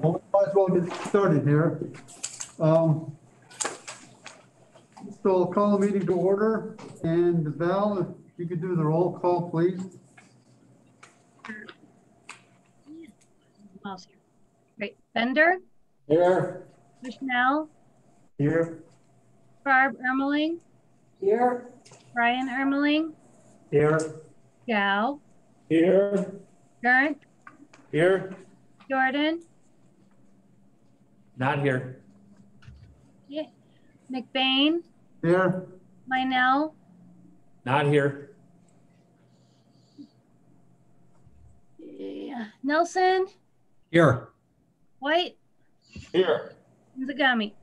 Well, we might as well get started here. So I'll call the meeting to order, and Val, if you could do the roll call, please. Mouse here. Great. Bender, Here. Bushnell, Here. Barb Ermeling, Here. Brian Ermeling, Here. Gal, Here. Gerndt, Here. Jordan, Not here. yeah, McBain, Here. Linell, Not here. yeah, Nelson, Here. White, Here. and Zagami.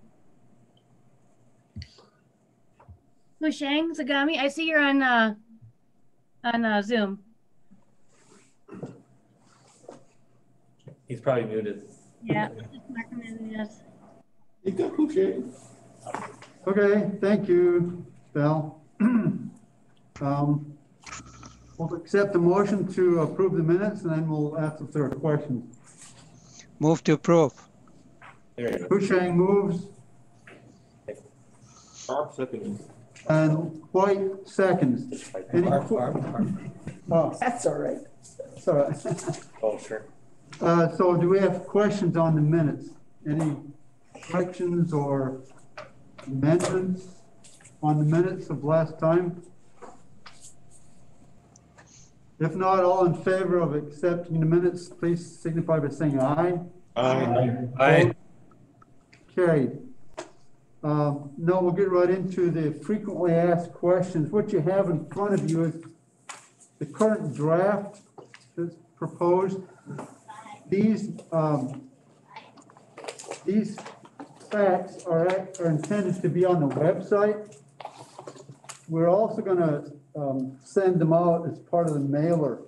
Husheng, Zagami, I see you're on Zoom. He's probably muted. Yeah, just mark him in, yes. You got Couché. Okay, thank you, Val. We'll accept the motion to approve the minutes, and then we'll ask if there are questions. Move to approve. There you go. Husheng moves, Barb second. and White seconds. Any Oh, That's all right. it's all right. Oh, sure. So do we have questions on the minutes? Any corrections or amendments on the minutes of last time? If not, all in favor of accepting the minutes, please signify by saying aye. Aye. Carried. Now we'll get right into the frequently asked questions. What you have in front of you is the current draft that's proposed. These facts are intended to be on the website. We're also going to send them out as part of the mailer.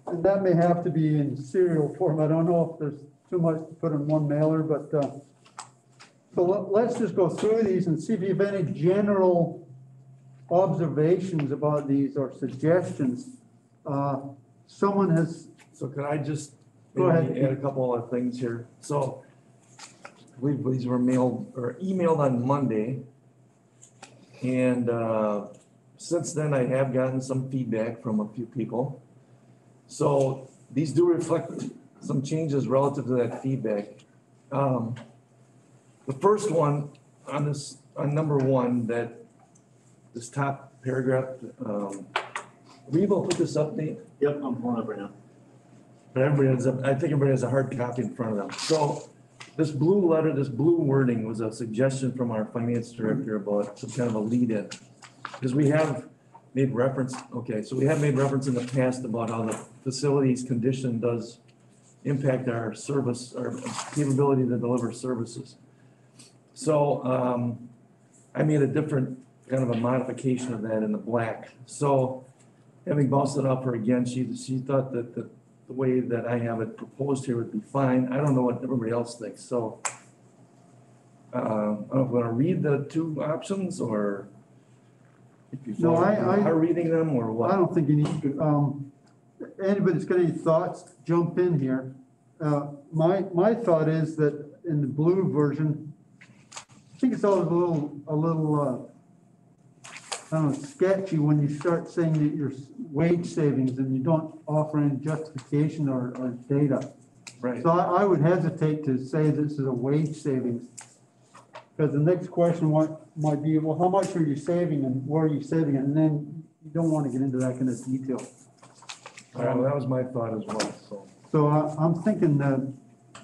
And that may have to be in serial form. I don't know if there's too much to put in one mailer, but so let's just go through these and see if you have any general observations about these or suggestions. Someone has. So could I just Go ahead. maybe add a couple of things here? So I believe these were mailed or emailed on Monday. And since then, I have gotten some feedback from a few people. So these do reflect some changes relative to that feedback. The first one on number one, that this top paragraph, were you able to put this up, Nate? Yep, I'm pulling up right now. But I think everybody has a hard copy in front of them. So this blue letter, this blue wording was a suggestion from our finance director about some kind of a lead-in. Because we have made reference, so we have made reference in the past about how the facility's condition does impact our service, our capability to deliver services. So I made a different kind of a modification of that in the black. So having bounced it off her again, she thought that the way that I have it proposed here would be fine. I don't know what everybody else thinks. So I don't know if we want to read the two options or if you No, are reading them or what. I don't think you need to. Anybody's got any thoughts, jump in here. My thought is that in the blue version, I think it's always a little I don't know, sketchy when you start saying that your wage savings and you don't offer any justification or data. Right. So I would hesitate to say this is a wage savings. Because the next question might be, well, how much are you saving and where are you saving it? And then you don't want to get into that kind of detail. Well, that was my thought as well. So I'm thinking that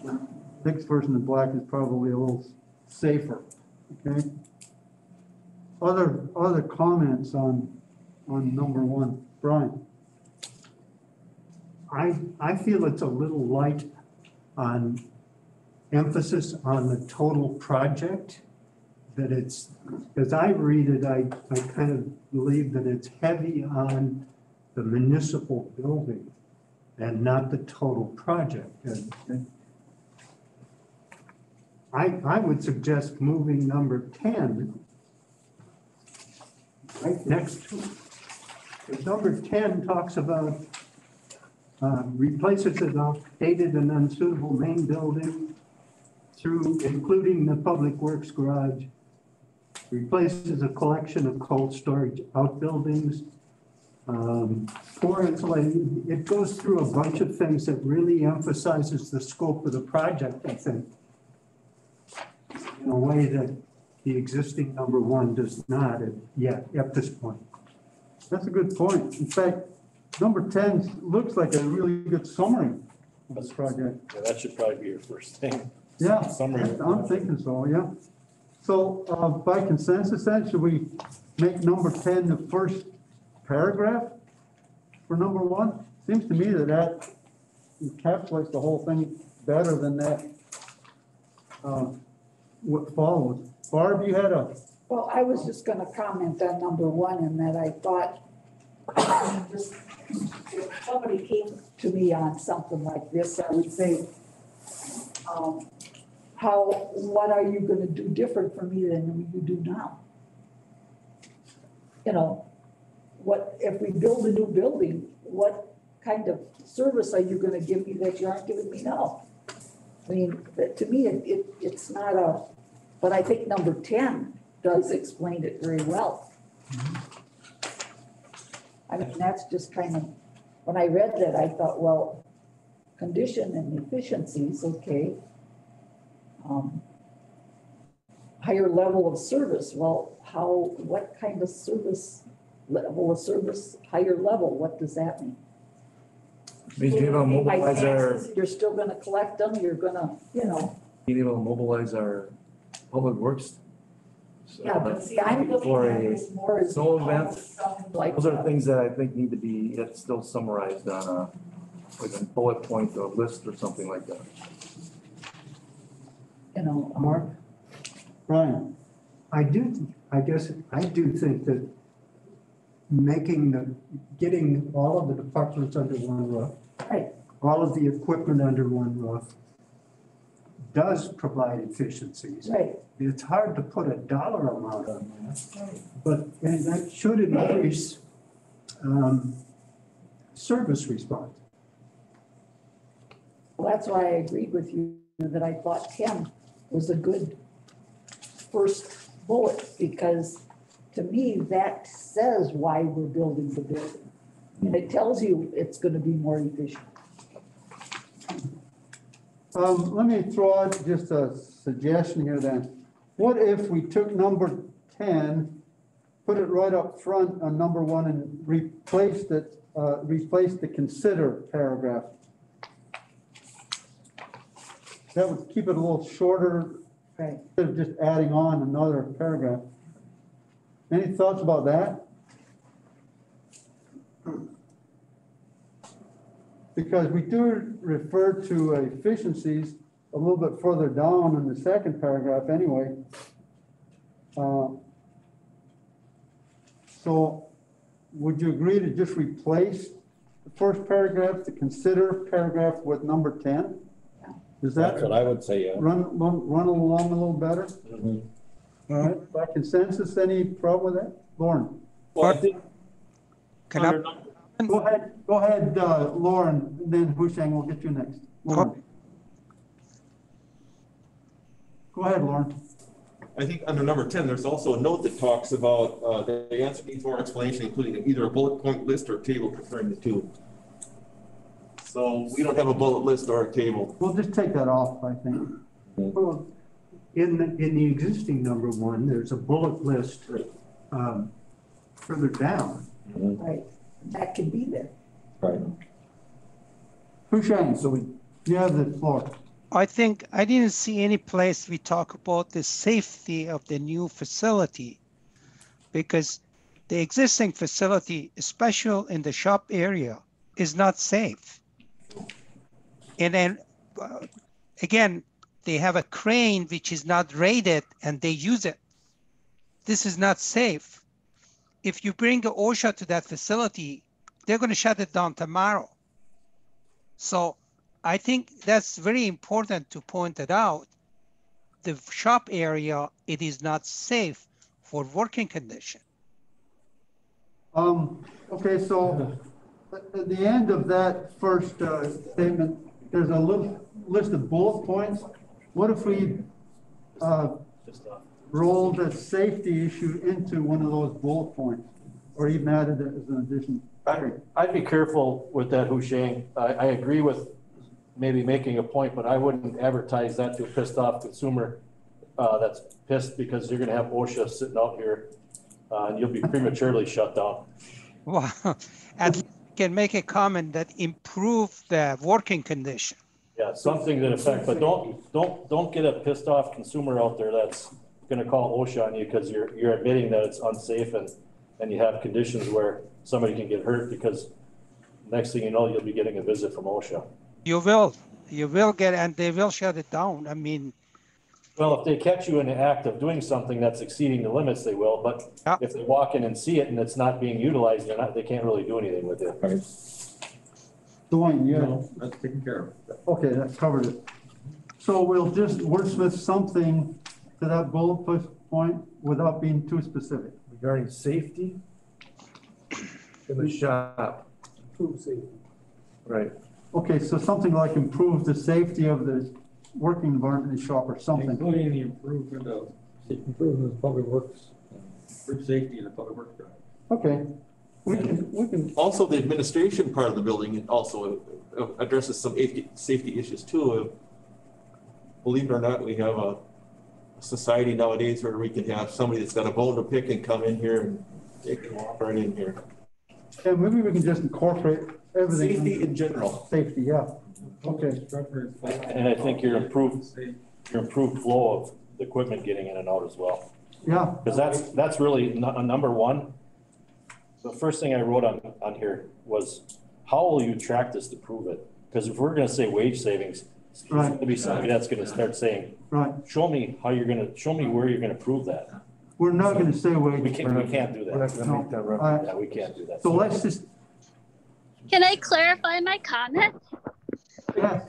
the next version in black is probably a little safer, okay? Other comments on number one, Brian? I feel it's a little light on emphasis on the total project. That it's, as I read it, I kind of believe that it's heavy on the municipal building and not the total project. And I would suggest moving number 10 right next to it. Because number 10 talks about Replaces an outdated and unsuitable main building through, including the public works garage. Replaces a collection of cold storage outbuildings. Poor insulating, it goes through a bunch of things that really emphasizes the scope of the project, I think, in a way that the existing number one does not yet at this point. That's a good point. In fact, number 10 looks like a really good summary of this project. Yeah, that should probably be your first thing. Yeah, Summary. I'm thinking so, yeah. So by consensus then, should we make number 10 the first paragraph for number one? Seems to me that that encapsulates the whole thing better than that, what follows. Barb, you had a, Well, I was just gonna comment on number one and that I thought, just, if somebody came to me on something like this, I would say, what are you gonna do different for me than you do now? You know, what, if we build a new building, what kind of service are you gonna give me that you aren't giving me now? I mean, to me, it's not a, but I think number 10 does explain it very well. I mean, that's just kind of, when I read that, I thought, well, condition and efficiencies, okay. Higher level of service, well, what kind of service, level of service, higher level, what does that mean? Being able to mobilize our, You're still gonna collect them, you're gonna, you know. being able to mobilize our public works. Yeah, but see, I'm looking For at a this more as. snow event, something like Those are that. things that I think need to be, yet still summarized on a, like a bullet point or list or something like that. You know, Mark? Brian, I do think that getting all of the departments under one roof, right, all of the equipment under one roof does provide efficiencies. right, It's hard to put a dollar amount on that, but, and that should increase, service response. well, that's why I agreed with you, that I thought 10 was a good first bullet, because to me, that says why we're building the building. And it tells you it's gonna be more efficient. let me throw out just a suggestion here then. What if we took number 10, put it right up front on number one and replaced the consider paragraph? That would keep it a little shorter, Right. instead of just adding on another paragraph. Any thoughts about that? Because we do refer to efficiencies a little bit further down in the second paragraph anyway. So would you agree to just replace the first paragraph, the consider paragraph with number 10? Does that That's what I would say, yeah. run along a little better? Mhm. All right, by consensus, any problem with that? Lauren? Well, I think Can I, under Go ahead, Lauren, and then Husheng, we'll get you next. Lauren. Go ahead, Lauren. I think under number 10, there's also a note that talks about the answer needs more explanation, including either a bullet point list or table comparing the two. So we don't have a bullet list or a table. We'll just take that off, I think. Well, in the existing number one, there's a bullet list, further down. Right, that can be there. Right. Husheng, so you have the floor. I think I didn't see any place we talk about the safety of the new facility, because the existing facility, especially in the shop area, is not safe. And then again, they have a crane which is not rated and they use it. This is not safe. If you bring the OSHA to that facility, they're going to shut it down tomorrow. So I think that's very important to point it out. The shop area, it is not safe for working condition. Okay, so at the end of that first statement, there's a little list of bullet points. What if we rolled a safety issue into one of those bullet points, or even added it as an addition? I'd be careful with that, Husheng. I agree with maybe making a point, but I wouldn't advertise that to a pissed off consumer that's pissed because you're gonna have OSHA sitting out here and you'll be prematurely shut down. Well, at least you can make a comment that improve the working condition. Yeah, something to that effect, but don't get a pissed off consumer out there that's gonna call OSHA on you because you're admitting that it's unsafe and you have conditions where somebody can get hurt because next thing you know, you'll be getting a visit from OSHA. You will get, and they will shut it down. I mean, Well, if they catch you in the act of doing something that's exceeding the limits, they will, but Yeah. if they walk in and see it and it's not being utilized, they can't really do anything with it. Dwayne, yeah, No, that's taken care of. okay, that covered it. So we'll just wordsmith something to that bullet point without being too specific. Regarding safety in the shop. Food safety. Right. Okay, so something like improve the safety of the working environment in the shop or something. Including the improvement of public works, for safety in the public works. Okay, we can, Also, the administration part of the building also addresses some safety issues too. Believe it or not, we have a society nowadays where we can have somebody that's got a bone to pick and come in here and they can walk right in here. yeah, maybe we can just incorporate everything. Safety in general. Safety, yeah. Okay. And I think your improved flow of the equipment getting in and out as well. Yeah, Because that's really number one. The first thing I wrote on here was, how will you track this to prove it? Because if we're gonna say wage savings, there's Right. gonna be somebody that's gonna start saying, right. show me where you're gonna prove that. We're not gonna say We wage. can't do We're not that. gonna make that reference. Yeah, we can't do that. So let's just, Can I clarify my comment? yeah,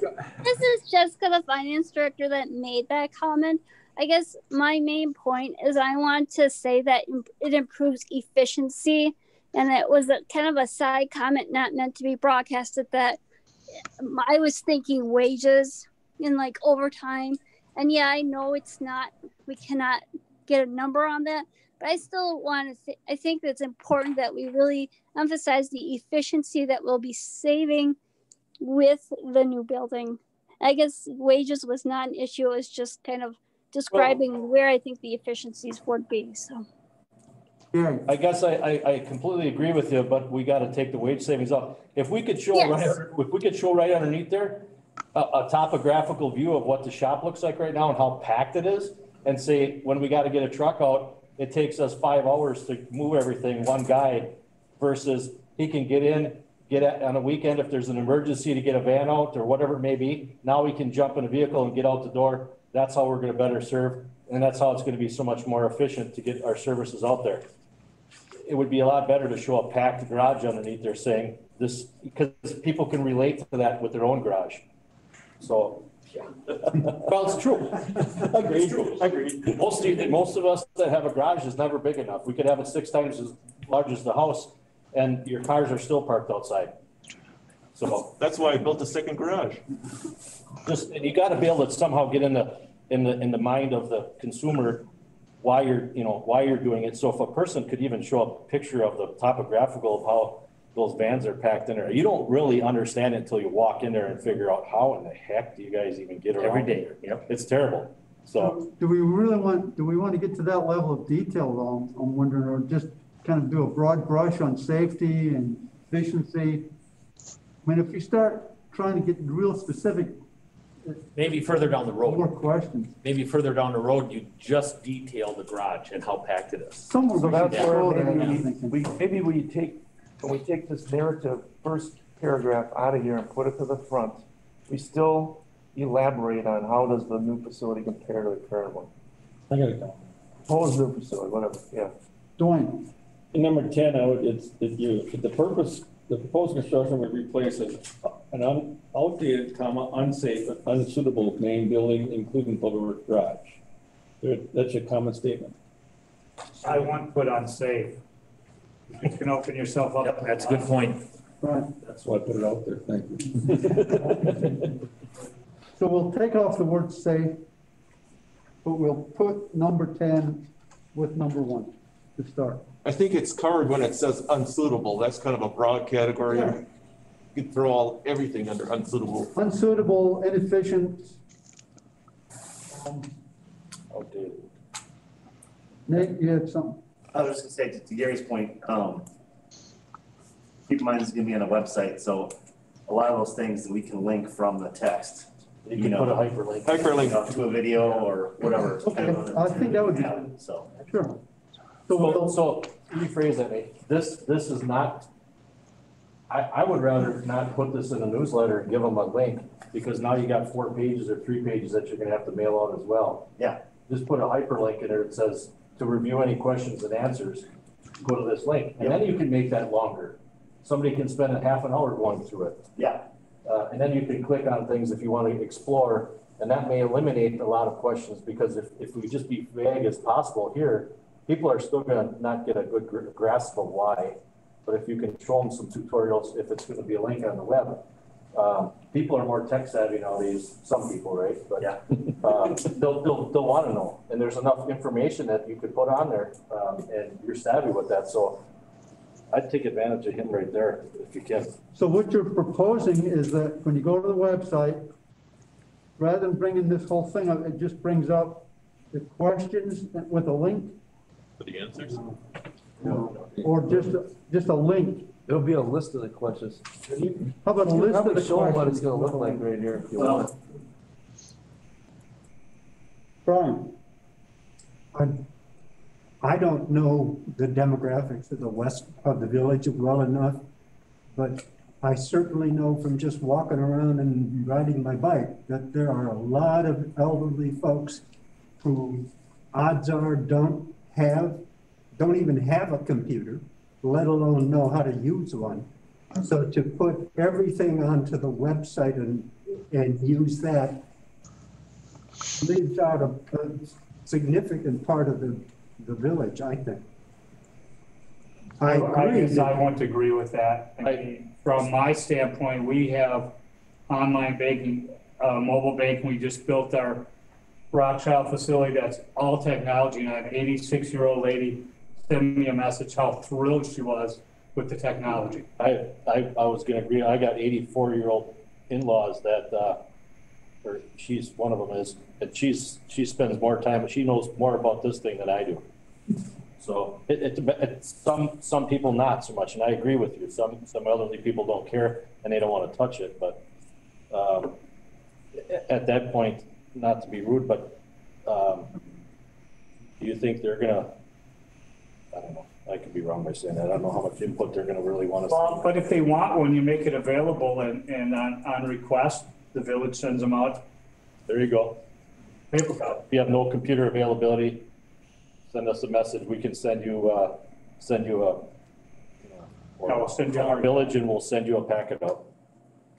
This is Jessica, the finance director that made that comment. I guess my main point is I want to say that it improves efficiency, and it was a kind of a side comment not meant to be broadcasted, that I was thinking wages and like overtime. And yeah, I know we cannot get a number on that, but I still want to I think that it's important that we really emphasize the efficiency that we'll be saving with the new building. I guess wages was not an issue. It's just kind of describing where I think the efficiencies would be. So yeah, I guess I completely agree with you, but we gotta take the wage savings off. If we could show right underneath there, a topographical view of what the shop looks like right now and how packed it is, and say, when we gotta get a truck out, it takes us 5 hours to move everything, one guy, versus he can get in, on a weekend, if there's an emergency to get a van out or whatever it may be, now we can jump in a vehicle and get out the door. That's how we're gonna better serve, and that's how it's gonna be so much more efficient to get our services out there. It would be a lot better to show a packed garage underneath there saying this, because people can relate to that with their own garage. So, well, it's true. Agreed. Most of us that have a garage is never big enough. We could have it 6 times as large as the house, and your cars are still parked outside. So That's why I built a second garage. and you gotta be able to somehow get in the mind of the consumer why you're doing it. So if a person could even show a picture of the topographical of how those vans are packed in there, you don't really understand it until you walk in there and figure out how in the heck do you guys even get around every day. Yep. It's terrible. So do we want to get to that level of detail though? I'm wondering, or just kind of do a broad brush on safety and efficiency? I mean, if you start trying to get real specific, Maybe further down the more road, questions. maybe further down the road, you just detail the garage and how packed it is. Somewhere So we should that's throw where that, I'm maybe thinking. when we take this narrative, first paragraph out of here and put it to the front, we still elaborate on how does the new facility compare to the current one? I got it down. Proposed new facility, whatever, yeah. Dwayne, In number 10, the proposed construction would replace an outdated, unsafe, unsuitable main building, including public works garage. That's your common statement. I won't put unsafe. You can open yourself up. Yep, that's a good point. Right. That's why I put it out there. Thank you. So we'll take off the word safe, but we'll put number 10 with number 1 to start. I think it's covered when it says unsuitable. That's kind of a broad category. Yeah. You could throw everything under unsuitable. Unsuitable, inefficient. Outdated. Nate, you had something? I was just gonna say, to Gary's point, keep in mind this is gonna be on a website, so a lot of those things that we can link from the text. You can put a hyperlink. Hyperlink. To a video or whatever. Okay, I think that would be, So. sure. So we'll, So rephrase that, Nate. This is not, I would rather not put this in a newsletter and give them a link, because now you got 4 pages or 3 pages that you're gonna have to mail out as well. Yeah. Just put a hyperlink in there that says, to review any questions and answers, go to this link, and then you can make that longer. Somebody can spend a half an hour going through it. Yeah. And then you can click on things if you want to explore, and that may eliminate a lot of questions, because if we just be vague as possible here, people are still gonna not get a good grasp of why. But if you can show them some tutorials, if it's gonna be a link on the web, people are more tech savvy nowadays, some people, right? But Yeah. they'll wanna know, and there's enough information that you could put on there, and you're savvy with that, so I'd take advantage of him right there if you can. so what you're proposing is that when you go to the website, rather than bringing this whole thing up, it just brings up the questions with a link, For the answers. or just a link. It'll be a list of the questions. How about a list of the Show them what it's questions? gonna look like right here if you Well, want. Brian, I don't know the demographics of the west of the village well enough, but I certainly know from just walking around and riding my bike that there are a lot of elderly folks who odds are don't even have a computer, let alone know how to use one. So to put everything onto the website and use that leaves out a significant part of the village, I think. I I agree. guess I won't agree with that. I mean, from my standpoint, we have online banking, mobile banking. We just built our Rothschild facility that's all technology. And I have an 86-year-old lady send me a message how thrilled she was with the technology. I was gonna agree, I got 84-year-old in-laws that, or she's, one of them is, and she spends more time, she knows more about this thing than I do. So it's some people not so much, and I agree with you, some elderly people don't care and they don't wanna touch it, but, at that point, not to be rude, but, do you think they're gonna, I don't know, I could be wrong by saying that. I don't know how much input they're gonna really want to Well, see. but if they want one, you make it available and on request, the village sends them out There you go. paper copy. If you have no computer availability, send us a message. We can send you a, I will send you our our village, and we'll send you a packet out.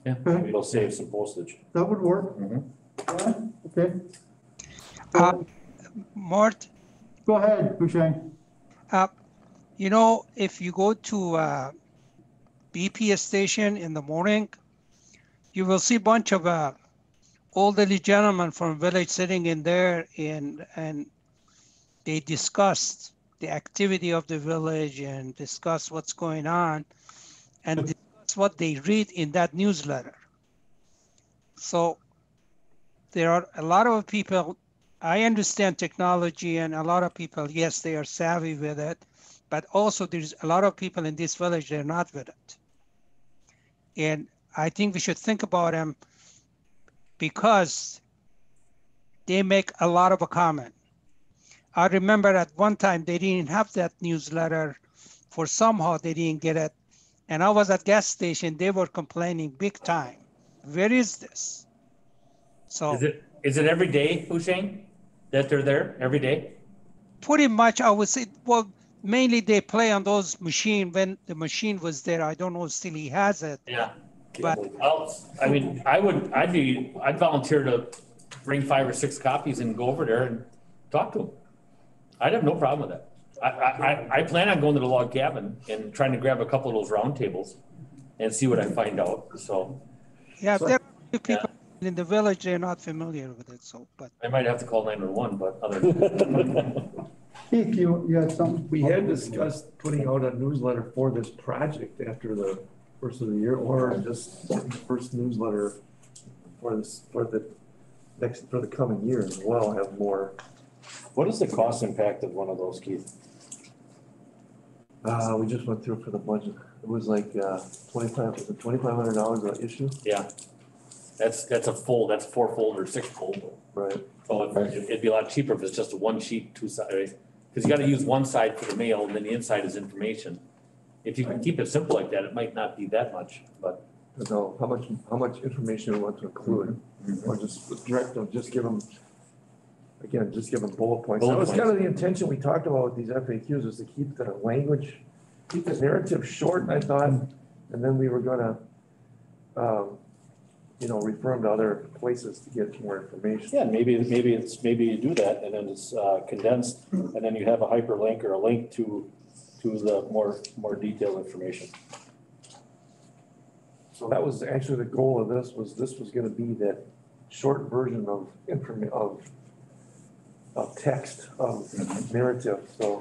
okay, Maybe it'll save some postage. that would work. Brian, okay, Mort, go ahead, Husheng. you know, if you go to BP station in the morning, you will see a bunch of elderly gentlemen from village sitting in there and they discuss the activity of the village and discuss what's going on and discuss what they read in that newsletter. So there are a lot of people, I understand technology and a lot of people, yes, they are savvy with it, but also there's a lot of people in this village, they're not with it. And I think we should think about them because they make a lot of a comment. I remember at one time they didn't have that newsletter, for somehow they didn't get it. And I was at gas station, they were complaining big time. Where is this? So Is it every day, Husheng, that they're there every day? pretty much I would say, well, mainly they play on those machine when the machine was there. I don't know if still he has it, Yeah. but I mean, I'd volunteer to bring 5 or 6 copies and go over there and talk to them. I'd have no problem with that. I plan on going to the log cabin and trying to grab a couple of those round tables and see what I find out. So Yeah, So- there are people in the village, they're not familiar with it, so, but. I might have to call 911, but other than Keith, you had something? We had discussed putting out a newsletter for this project after the first of the year, or just the first newsletter for the coming year as well, have more. What is the cost impact of one of those, Keith? We just went through for the budget. It was like, $2,500 an issue? yeah, that's a full, that's 4-fold or 6-fold. Right. So it'd be a lot cheaper if it's just a one sheet, 2 side, right? Because you got to use one side for the mail, and then the inside is information. If you can keep it simple like that, it might not be that much, but. So how much information we want to include, or just direct them, just give them, again, just give them bullet points. That Bullet was kind points. of the intention we talked about with these FAQs, is to keep the language, keep the narrative short, I thought, and then we were gonna, refer them to other places to get more information. Yeah, maybe you do that and then it's condensed and then you have a hyperlink or a link to the more detailed information. So that was actually the goal of this was gonna be that short version of text, of narrative. So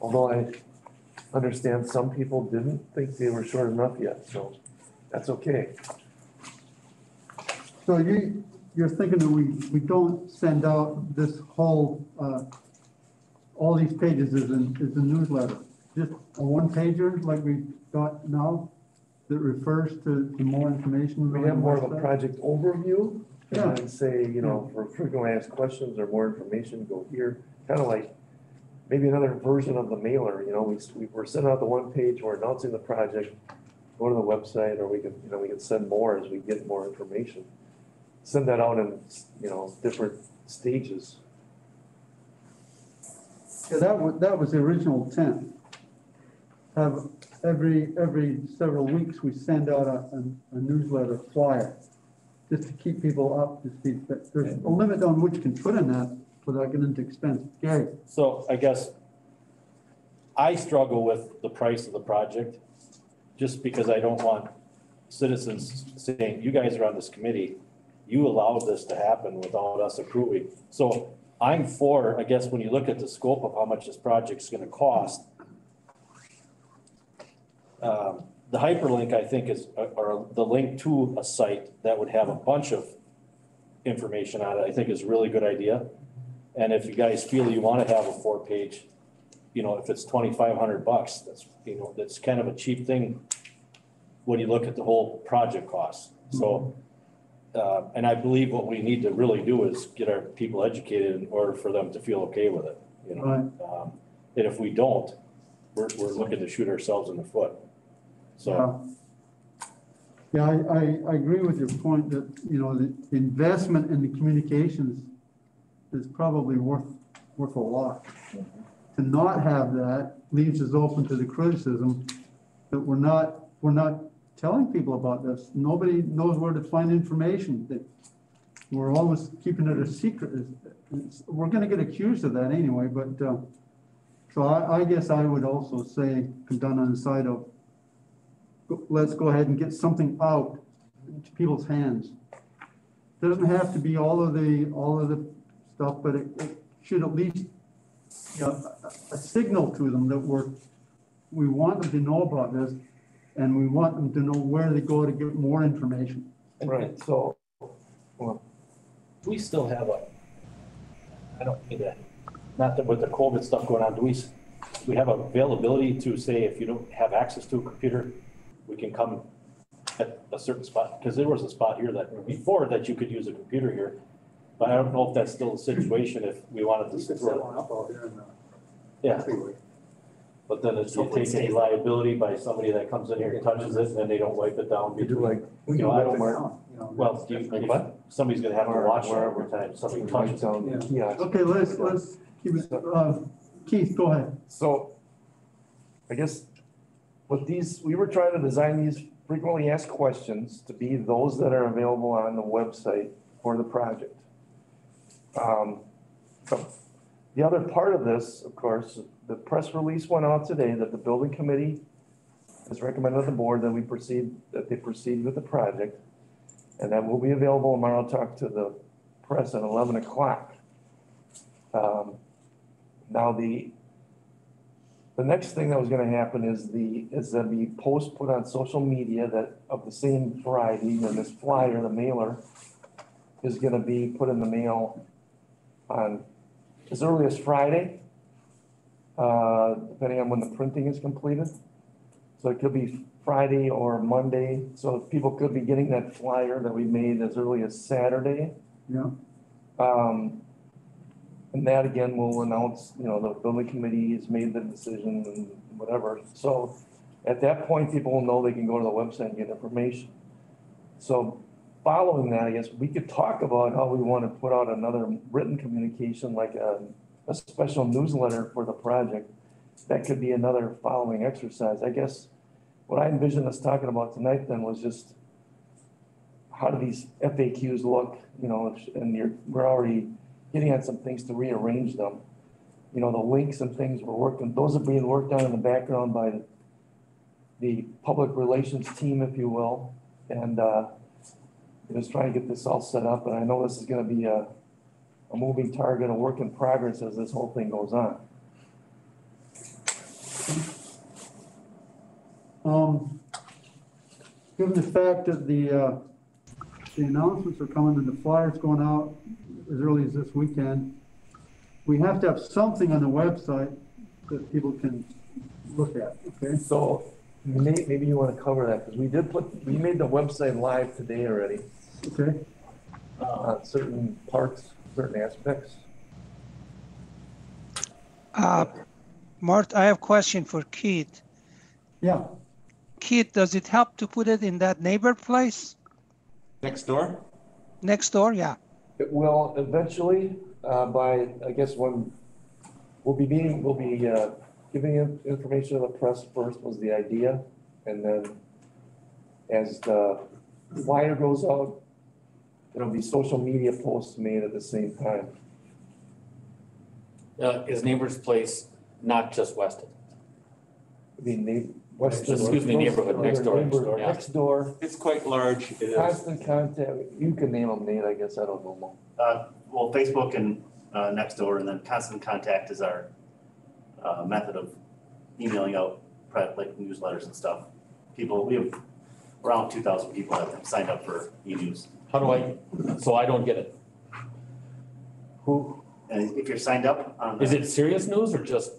although I understand some people didn't think they were short enough yet, so that's okay. So you're thinking that we don't send out this whole, all these pages as a newsletter? Just a one pager like we got now that refers to more information? We have more of a project overview, Yeah. and then say, for frequently asked questions or more information, go here. Kind of like maybe another version of the mailer, we're sending out the one page, we're announcing the project, go to the website, or we can send more as we get more information. Send that out in, different stages. Yeah, that was the original intent. Have every several weeks, we send out a newsletter flyer, just to keep people up to speed. But there's a limit on what you can put in that without getting into expense. Gary? So I guess I struggle with the price of the project just because I don't want citizens saying, you guys are on this committee, you allowed this to happen without us approving. So I'm for, I guess, when you look at the scope of how much this project's gonna cost, the hyperlink, I think, or the link to a site that would have a bunch of information on it, I think is a really good idea. And if you guys feel you wanna have a 4-page, if it's $2,500, that's kind of a cheap thing when you look at the whole project cost. So, and I believe what we need to really do is get our people educated in order for them to feel okay with it, Right. And if we don't, we're looking to shoot ourselves in the foot. So, Yeah, I agree with your point that, the investment in the communications is probably worth a lot. To not have that leaves us open to the criticism that we're not telling people about this. Nobody knows where to find information, that we're always keeping it a secret. We're gonna get accused of that anyway, but, so I guess I would also say, come down on the side of, let's go ahead and get something out to people's hands. Doesn't have to be all of the stuff, but it should at least, a signal to them that we want them to know about this, and we want them to know where they go to get more information. Right, so, we still have I don't mean that, not that with the COVID stuff going on, do we have availability to say if you don't have access to a computer, we can come at a certain spot? Because there was a spot here before that you could use a computer here, but I don't know if that's still the situation if we wanted to sit through it. Yeah. But then if you take any liability by somebody that comes in here and touches it and then they don't wipe it down. we do like, You know, Well, what? Somebody's gonna have to watch it every time somebody touches it. kiosk. Okay, let's keep it, Keith, go ahead. So, I guess with these, we were trying to design these frequently asked questions to be those that are available on the website for the project. So the other part of this, of course, the press release went out today that the building committee as recommended by the board, that they proceed with the project. And that will be available tomorrow. I'll talk to the press at 11 o'clock. Now, the next thing that was gonna happen is there'll be posts put on social media that of the same variety, and this flyer, the mailer, is gonna be put in the mail on as early as Friday, depending on when the printing is completed. So it could be Friday or Monday, so people could be getting that flyer that we made as early as Saturday. Yeah. And that again will announce, the building committee has made the decision and whatever. So at that point, people will know they can go to the website and get information. So following that, I guess we could talk about how we want to put out another written communication, like a special newsletter for the project. That could be another following exercise. I guess what I envisioned us talking about tonight then was just how do these FAQs look, and we're already getting on some things to rearrange them. The links and things we're working, those are being worked on in the background by the public relations team, if you will. And just trying to get this all set up. And I know this is gonna be a moving target, a work in progress as this whole thing goes on. Given the fact that the announcements are coming and the flyers going out as early as this weekend, we have to have something on the website that people can look at, okay? So maybe you want to cover that, because we made the website live today already. Okay. On certain parts, certain aspects. Mart, I have a question for Keith. Yeah. Keith, does it help to put it in that neighbor place? Next door? Next door, yeah. It will eventually, by, I guess, when we'll be giving information to the press first was the idea. And then as the flyer goes out, there'll be social media posts made at the same time. Is Neighbor's Place not just Weston? I mean, Excuse me, neighborhood, next door, yeah. Next door, It's quite large. It is. constant contact, you can name them, Nate, I guess, I don't know more. Well, Facebook and next door, and then constant contact is our method of emailing out like newsletters and stuff. We have around 2,000 people that have signed up for e-news. So I don't get it. And if you're signed up on. Is it serious news or just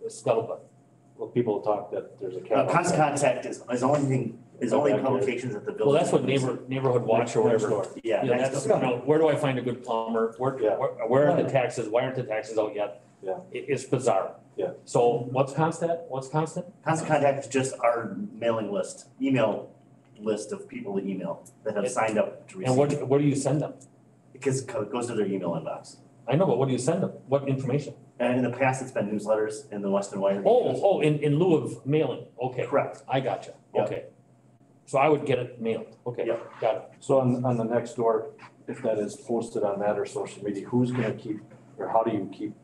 scuttlebutt? Well, people talk that there's a cat. Constant contact is only publications at the building. Well, that's what neighborhood watch or whatever. Yeah. That's, where do I find a good plumber? Where are the taxes? Why aren't the taxes out yet? Yeah. It's bizarre. Yeah. So what's constant? Constant contact is just our mailing list, email list of people to email that have signed up to receive. And what do you send them? Because it goes to their email inbox. I know, but what do you send them? What information? And in the past, it's been newsletters in the Weston Wire. In lieu of mailing, okay. Correct. I gotcha, Yep. okay. So I would get it mailed, okay, Yep. got it. So on the next door, if that is posted on that or social media, who's gonna keep, or how do you keep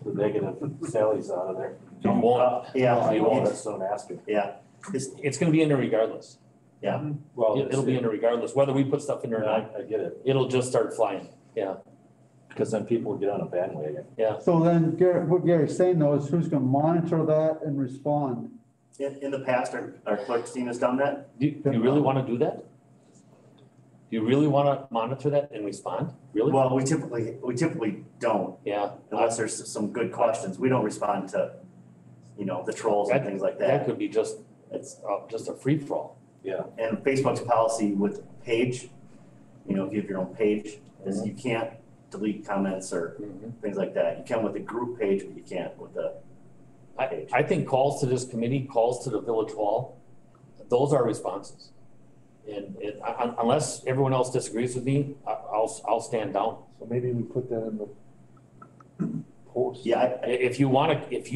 the negative Sallies out of there? You won't. Yeah. You won't, that's what I'm asking. Yeah. It's gonna be in there regardless. Yeah. Well, It'll be in there regardless, whether we put stuff in there or not, I get it, it'll just start flying, yeah, because then people will get on a bandwagon. yeah. So then what Gary's saying though is who's gonna monitor that and respond? In the past, our clerk's team has done that. Do you really wanna do that? Do you really wanna monitor that and respond, really? Well, we typically don't, Yeah. unless there's some good questions. We don't respond to, the trolls and things like That that. could be just a free-for-all. Yeah. And Facebook's policy with page, if you have your own page, is you can't delete comments or things like that. You can with a group page, but you can't with a page. I think calls to this committee, calls to the village hall, those are responses. And unless everyone else disagrees with me, I'll stand down. So maybe we put that in the post. Yeah. If you wanna, That's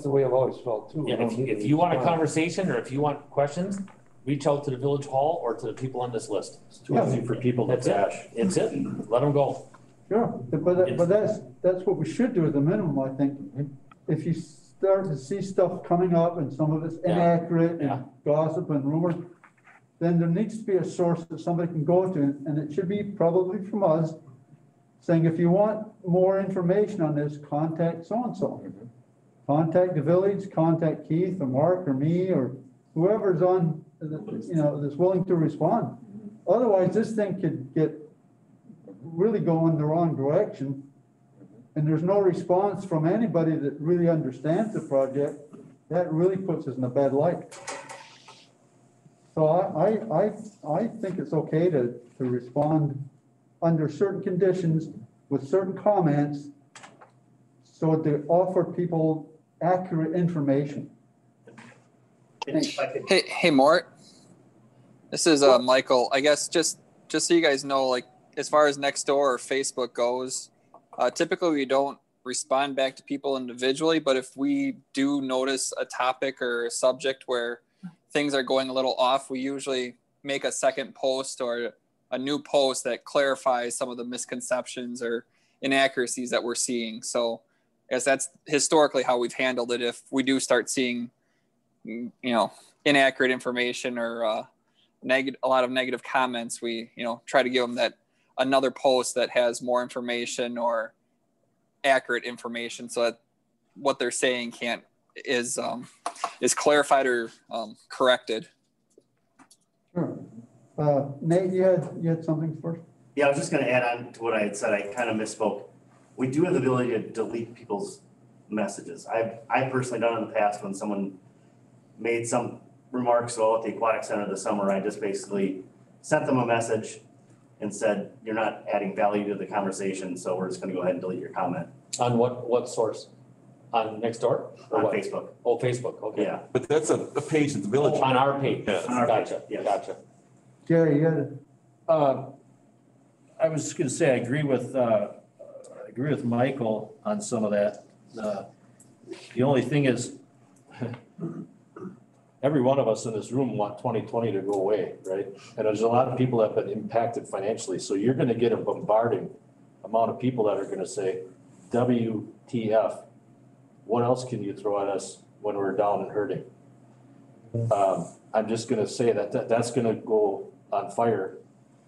the way I've always felt too. if you want a conversation or if you want questions, reach out to the village hall or to the people on this list. It's too easy for people to That's bash. it, it's it, let them go. Sure, but that's what we should do at the minimum, I think. If you start to see stuff coming up and some of it's inaccurate and gossip and rumor, then there needs to be a source that somebody can go to, and it should be probably from us, saying, if you want more information on this, contact so-and-so. Contact the village, contact Keith or Mark or me or whoever's on, that's willing to respond. Otherwise, this thing could get really go in the wrong direction. And there's no response from anybody that really understands the project. That really puts us in a bad light. So I think it's okay to respond under certain conditions with certain comments so to offer people accurate information. Hey, Mort. This is Michael. I guess just so you guys know, like as far as Nextdoor or Facebook goes, typically we don't respond back to people individually, but if we do notice a topic or a subject where things are going a little off, we usually make a second post or a new post that clarifies some of the misconceptions or inaccuracies that we're seeing. So I guess that's historically how we've handled it. If we do start seeing, inaccurate information or a lot of negative comments, we, try to give them that another post that has more information or accurate information so that what they're saying is clarified or corrected. Sure. Nate, you had something first? Yeah, I was just gonna add on to what I had said. I kind of misspoke. We do have the ability to delete people's messages. I've personally done it in the past when someone made some remarks about the aquatic center this summer. I just basically sent them a message and said, you're not adding value to the conversation, so we're just gonna go ahead and delete your comment. On what source? On Nextdoor? On Facebook. Oh, Facebook, okay. Yeah. But that's a page at the village. On our page? Yeah. On our Gotcha, page, yes. gotcha. Gary, you had it. I was just gonna say, I agree with Michael on some of that. The only thing is, every one of us in this room want 2020 to go away, right? And there's a lot of people that have been impacted financially, so you're gonna get a bombarding amount of people that are gonna say, WTF, what else can you throw at us when we're down and hurting? I'm just gonna say that's gonna go on fire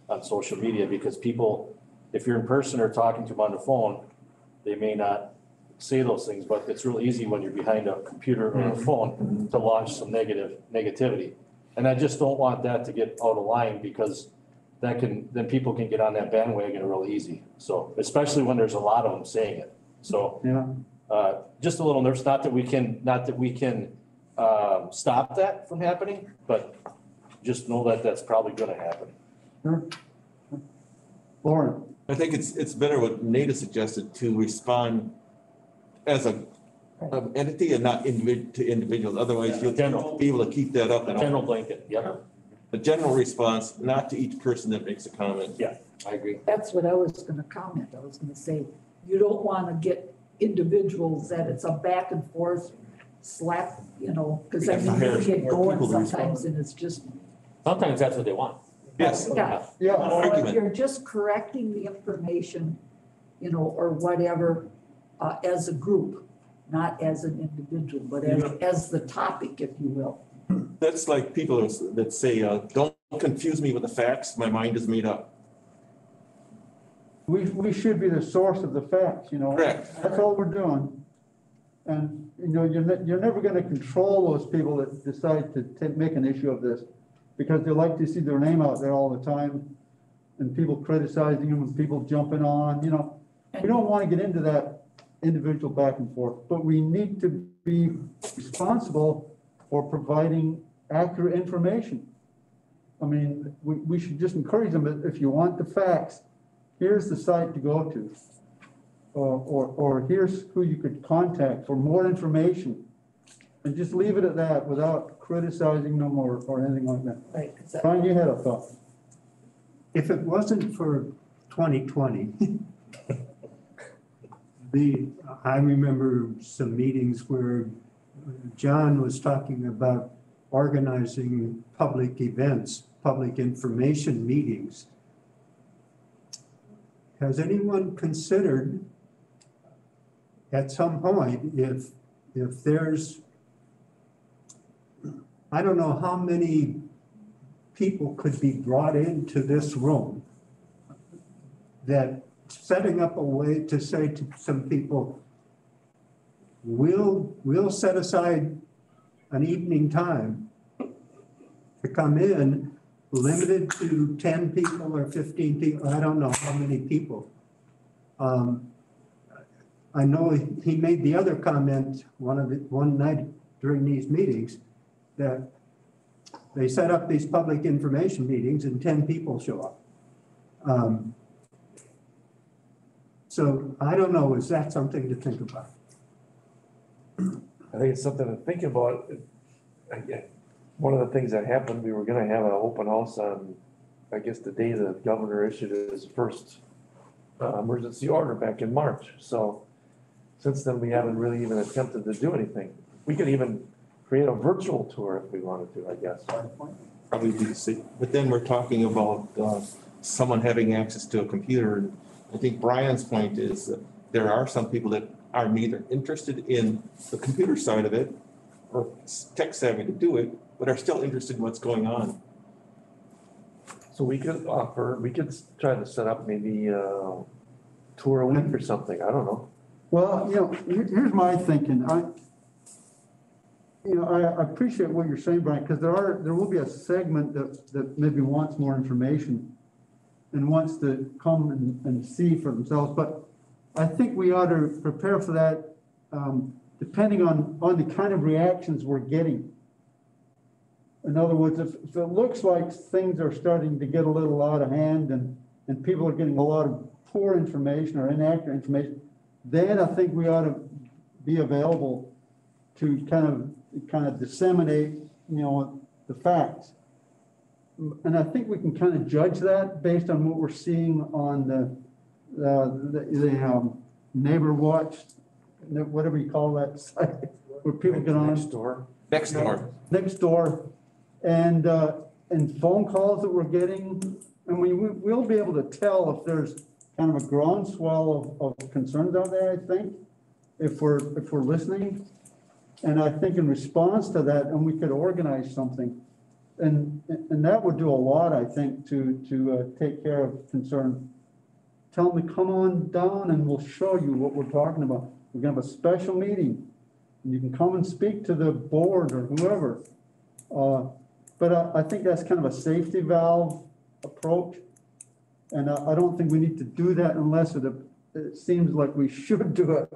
on social media because people, if you're in person or talking to them on the phone, they may not say those things, but it's real easy when you're behind a computer or a phone to launch some negativity. And I just don't want that to get out of line because then people can get on that bandwagon real easy. So, especially when there's a lot of them saying it. So, just a little nervous, not that we can stop that from happening, but just know that that's probably gonna happen. Sure. Lauren. I think it's better what Nate has suggested to respond as an entity and not to individuals. Otherwise, you'll be able to keep that up. General blanket, yeah. A general response, not to each person that makes a comment. Yeah, I agree. That's what I was gonna comment. I was gonna say, you don't wanna get individuals that it's a back and forth slap, because I mean, you get going sometimes and it's just. Sometimes that's what they want. Yes. Yeah. Or if you're just correcting the information, or whatever, as a group, not as an individual, but as the topic, if you will. That's like people that say, don't confuse me with the facts, my mind is made up. We should be the source of the facts, Correct. That's all we're doing. And, you're never gonna control those people that decide to make an issue of this because they like to see their name out there all the time and people criticizing them and people jumping on, We don't wanna get into that individual back and forth, but we need to be responsible for providing accurate information. I mean, we should just encourage them, if you want the facts, here's the site to go to. Or here's who you could contact for more information. And just leave it at that without criticizing them or anything like that. Right. Brian, you had a thought. If it wasn't for 2020, I remember some meetings where John was talking about organizing public events, public information meetings. Has anyone considered at some point if if there's, I don't know how many people could be brought into this room that setting up a way to say to some people, we'll set aside an evening time to come in, limited to 10 people or 15 people, I don't know how many people. I know he made the other comment one night during these meetings that they set up these public information meetings and 10 people show up. So I don't know, is that something to think about? I think it's something to think about. Again, one of the things that happened, we were gonna have an open house on, I guess, the day the governor issued his first emergency order back in March. So since then, we haven't really even attempted to do anything. We could even create a virtual tour if we wanted to, I guess. Probably be safe. But then we're talking about someone having access to a computer. I think Brian's point is that there are some people that are neither interested in the computer side of it or tech savvy to do it, but are still interested in what's going on. So we could try to set up maybe a tour a week or something. I don't know. Well, here's my thinking. I appreciate what you're saying, Brian, because there will be a segment that maybe wants more information and wants to come and see for themselves. But I think we ought to prepare for that, depending on the kind of reactions we're getting. In other words, if it looks like things are starting to get a little out of hand and people are getting a lot of poor information or inaccurate information, then I think we ought to be available to kind of disseminate, the facts. And I think we can kind of judge that based on what we're seeing on the neighbor watch, whatever you call that site, where people get on. Next door. And phone calls that we're getting. I mean, we'll be able to tell if there's kind of a groundswell of concerns out there, I think, if we're listening. And I think in response to that, and we could organize something. And that would do a lot, I think, to take care of concern. Tell them to come on down and we'll show you what we're talking about. We're gonna have a special meeting and you can come and speak to the board or whoever. But I think that's kind of a safety valve approach. And I don't think we need to do that unless it seems like we should do it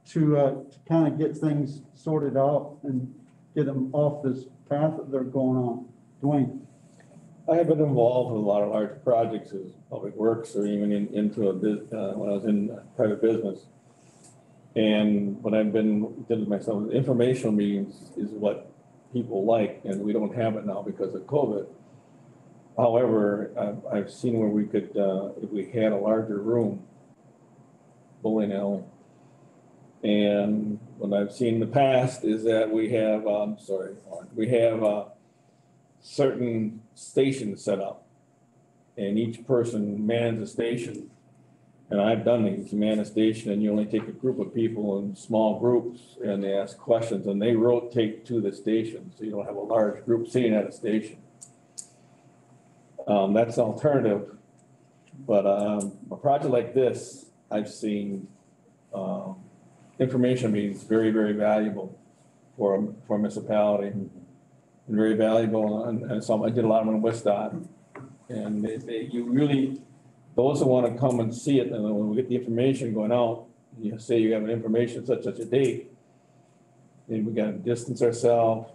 to kind of get things sorted out and get them off this path that they're going on. Dwayne. I have been involved with a lot of large projects as public works or even into when I was in private business. And what I've been did myself, informational meetings is what people like, and we don't have it now because of COVID. However, I've seen where we could, if we had a larger room, bowling alley. And what I've seen in the past is that we have, certain stations set up, and each person mans a station. And I've done these, you man a station, and you only take a group of people in small groups, and they ask questions, and they rotate to the station, so you don't have a large group sitting at a station. That's an alternative, but a project like this, I've seen information meetings very, very valuable for a municipality, and very valuable. And so I did a lot of them in Weston, and you really, those who want to come and see it, and when we get the information going out, you say you have an information such a date, and we got to distance ourselves,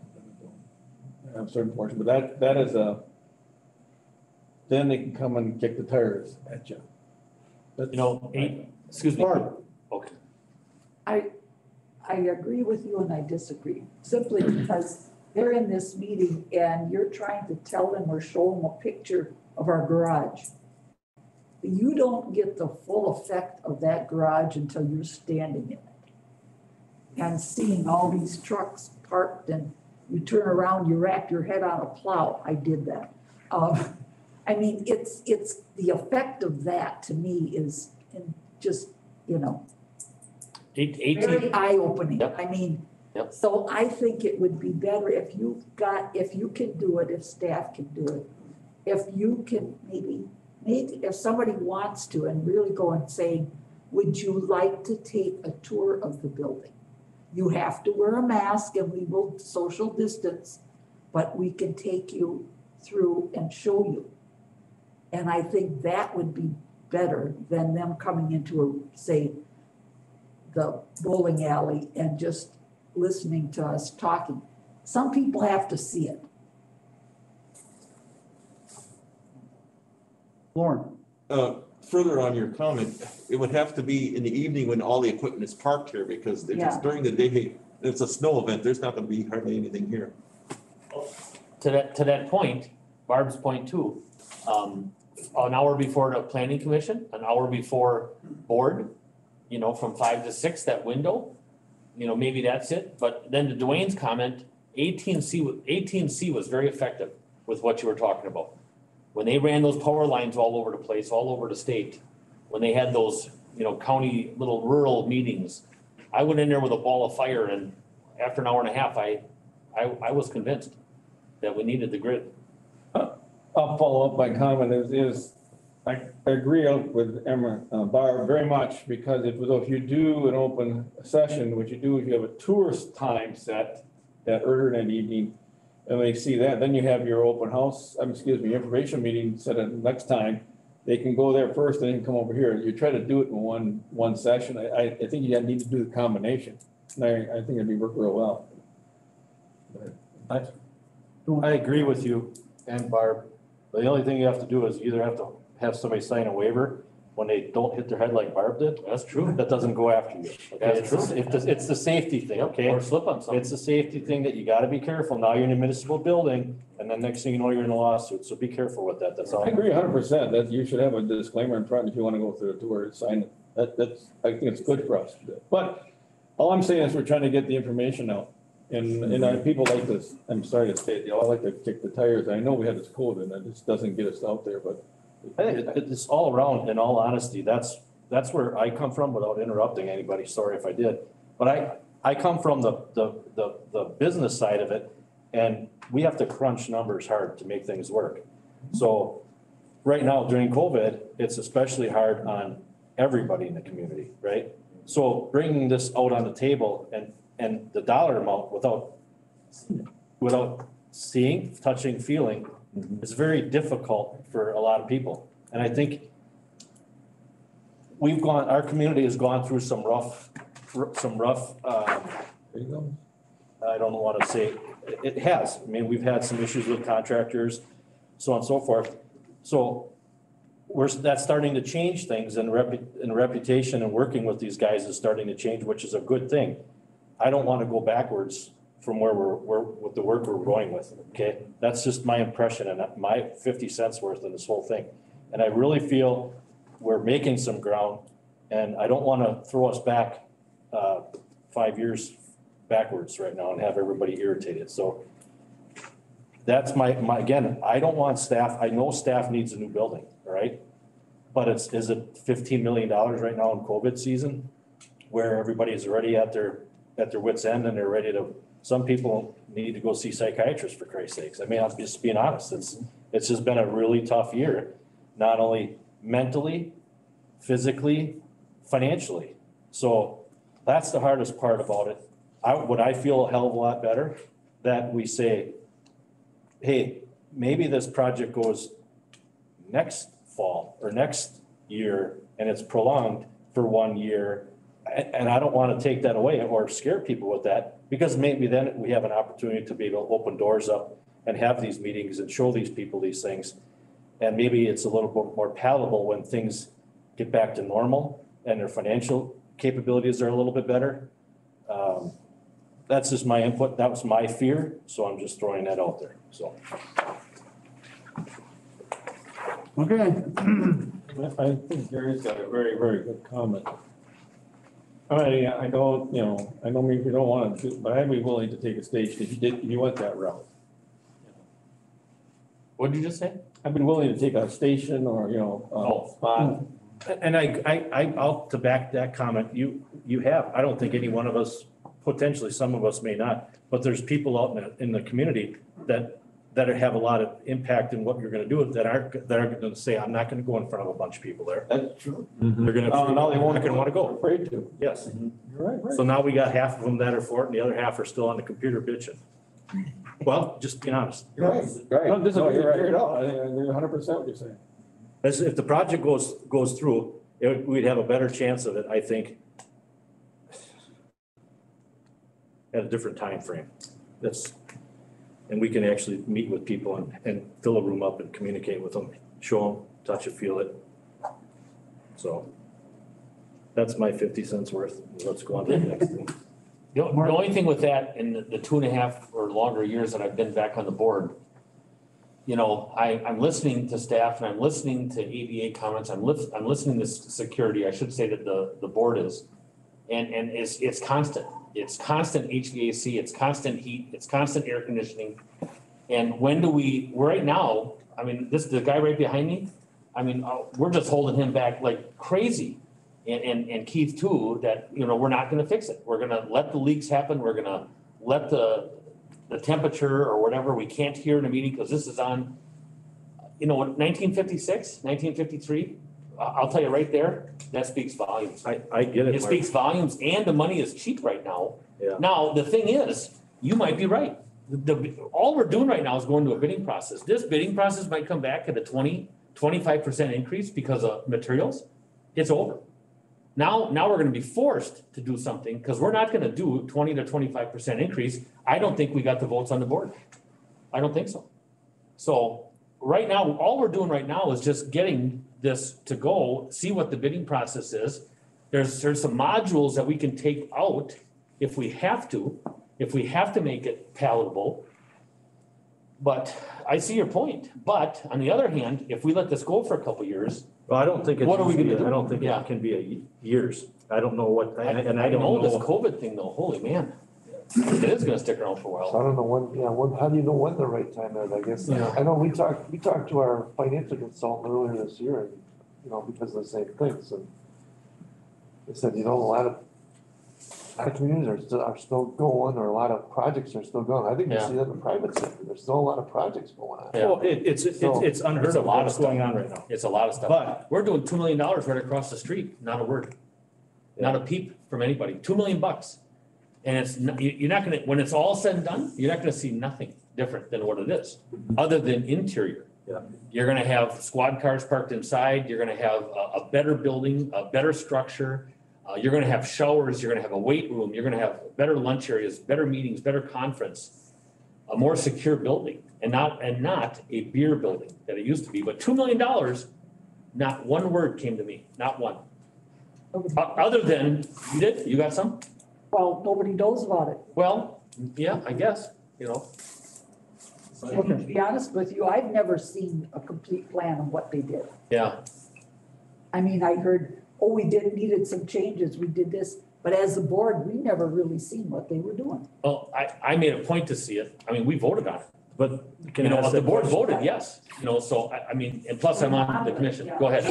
have certain portion, but that is then they can come and kick the tires at you. Excuse me. Okay. I agree with you and I disagree, simply because they're in this meeting and you're trying to tell them or show them a picture of our garage. You don't get the full effect of that garage until you're standing in it and seeing all these trucks parked, and you turn around, you wrap your head on a plow. I did that. I mean, it's the effect of that to me is just, very eye-opening. Yep. I mean, Yep. so I think it would be better if you can do it, if staff can do it. If you can maybe if somebody wants to and really go and say, would you like to take a tour of the building? You have to wear a mask and we will social distance, but we can take you through and show you. And I think that would be better than them coming into say, the bowling alley and just listening to us talking. Some people have to see it. Lauren, Further on your comment, it would have to be in the evening when all the equipment is parked here, because if it's Yeah. during the day, it's a snow event, there's not gonna be hardly anything here. To that point, Barb's point too, an hour before the planning commission, an hour before board, from 5 to 6, that window, maybe that's it. But then to Dwayne's comment, AT&C was very effective with what you were talking about. When they ran those power lines all over the place, all over the state, when they had those, county little rural meetings, I went in there with a ball of fire, and after an hour and a half, I was convinced that we needed the grid. I'll follow up my comment I agree with Emma, Barb very much, because if you do an open session, what you do is you have a tourist time set that earlier in the evening, and they see that, then you have your open house, information meeting set at next time. They can go there first and then come over here. You try to do it in one session. I think you need to do the combination. And I think it'd be work real well. I agree with you and Barb. The only thing you have to do is either have to have somebody sign a waiver when they don't hit their head like Barb did. That's true. That doesn't go after you. Okay? It's the safety thing, okay? Or slip on something. It's the safety thing that you gotta be careful. Now you're in a municipal building, and then next thing you know, you're in a lawsuit, so be careful with that, that's all. I agree 100% that you should have a disclaimer in front if you want to go through the tour and sign it. I think it's good for us to do. But all I'm saying is we're trying to get the information out. And people like this, I'm sorry to say it, they all like to kick the tires. I know we had this COVID and it just doesn't get us out there, but. I think it's all around, in all honesty, that's where I come from without interrupting anybody, sorry if I did. But I come from the business side of it, and we have to crunch numbers hard to make things work. So right now during COVID, it's especially hard on everybody in the community, right? So bringing this out on the table and the dollar amount without seeing, touching, feeling, is very difficult for a lot of people. And I think our community has gone through some rough, There you go. I don't want to say, it has. I mean, we've had some issues with contractors, so on and so forth. So that's starting to change things, and reputation and working with these guys is starting to change, which is a good thing. I don't want to go backwards from where we're with the work we're going with, okay? That's just my impression and my 50 cents worth in this whole thing. And I really feel we're making some ground, and I don't want to throw us back 5 years backwards right now and have everybody irritated. So that's my again, I don't want staff, I know staff needs a new building, all right? But is it $15 million right now in COVID season, where everybody is already at their wit's end and they're ready to. Some people need to go see psychiatrists, for Christ's sakes. I mean, I'm just being honest. It's just been a really tough year, not only mentally, physically, financially. So that's the hardest part about it. Would I feel a hell of a lot better that we say, hey, maybe this project goes next fall or next year and it's prolonged for 1 year. And I don't want to take that away or scare people with that, because maybe then we have an opportunity to be able to open doors up and have these meetings and show these people these things. And maybe it's a little bit more palatable when things get back to normal and their financial capabilities are a little bit better. That's just my input. That was my fear. So I'm just throwing that out there. So. okay. I think Gary's got a very, very good comment. I don't, I know maybe you don't want to, but I'd be willing to take a station if you went that route. What did you just say? I've been willing to take a station or, spot And I'll, to back that comment, you have, I don't think any one of us, potentially some of us may not, but there's people out in the community that have a lot of impact in what you're gonna do, that aren't gonna say, I'm not gonna go in front of a bunch of people there. That's true. They're gonna, No, they won't. not gonna wanna go. Afraid to. Yes. You're right. So now we got half of them that are for it and the other half are still on the computer bitching. Well, just being honest. You're right. Right. No, disagree, No, you're right. at all. I think 100% what you're saying. If the project goes through, we'd have a better chance of it, I think, at a different time frame. And we can actually meet with people and fill a room up and communicate with them, show them, touch it, feel it. So that's my 50 cents worth. Let's go on to the next thing. The only thing with that, in the 2.5 or longer years that I've been back on the board, you know, I'm listening to staff and I'm listening to ADA comments, I'm listening to security, I should say that the board is. And it's constant. It's constant HVAC, it's constant heat, it's constant air conditioning. And right now, I mean, the guy right behind me, I mean, we're just holding him back like crazy. And Keith too, that, you know, we're not gonna fix it. We're gonna let the leaks happen. We're gonna let the temperature or whatever we can't hear in a meeting, because this is on, you know, 1956, 1953. I'll tell you right there, that speaks volumes. I get it. It speaks volumes, and the money is cheap right now. Yeah. Now, the thing is, you might be right. All we're doing right now is going to a bidding process. This bidding process might come back at a 25% increase because of materials. It's over. Now we're gonna be forced to do something, because we're not gonna do 20 to 25% increase. I don't think we got the votes on the board. I don't think so. So right now, all we're doing right now is just getting this to go, see what the bidding process is. There's some modules that we can take out if we have to make it palatable. But I see your point. But on the other hand, if we let this go for a couple of years, well, I don't think what are we gonna do? I don't think Yeah. it can be years. I don't know what, and I don't know this know. COVID thing though, holy man. It is gonna stick around for a So I while. don't know when, how do you know when the right time is, I guess? Yeah. I know we talked to our financial consultant earlier this year, and, you know, because of the same things, and they said, you know, a lot of communities are still going, or a lot of projects are still going. I think you Yeah. see that in the private sector, there's still a lot of projects going on. Yeah. Well, it's unheard It's a of lot of what's going on right now. It's a lot of stuff. But- We're doing $2 million right across the street, not a word. Not a peep from anybody, $2 million. And you're not gonna, when it's all said and done, you're not gonna see nothing different than what it is, other than interior. Yeah. You're gonna have squad cars parked inside, you're gonna have a better building, a better structure. You're gonna have showers, you're gonna have a weight room, you're gonna have better lunch areas, better meetings, better conference, a more secure building, and not a beer building that it used to be. But $2 million, not one word came to me, not one. Other than, you got some? Well, nobody knows about it. Well, yeah, I guess, you know. And to be honest with you, I've never seen a complete plan of what they did. Yeah, I mean, I heard, we needed some changes, we did this, but as a board, we never really seen what they were doing. well, I made a point to see it. I mean, we voted on it. But can You I know, ask the that board question? voted, yes, you know, so I mean, and plus I'm on the commission. Go ahead.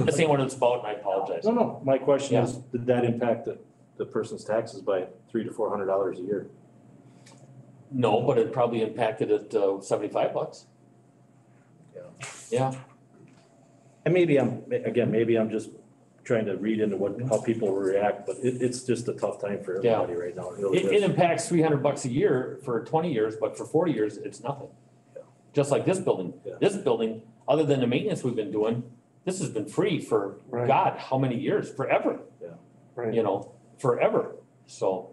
This ain't what it's about, and I apologize. No, my question Yeah. is, did that impact the person's taxes by $300 to $400 a year? No, but it probably impacted it $75. Yeah, And maybe I'm just trying to read into how people react, but it's just a tough time for everybody right now. It really it is. impacts $300 a year for 20 years, but for 40 years, it's nothing. Yeah. Just like this building. Yeah. This building, other than the maintenance we've been doing, this has been free for, Right. God, how many years? Forever. Right. You know, forever. So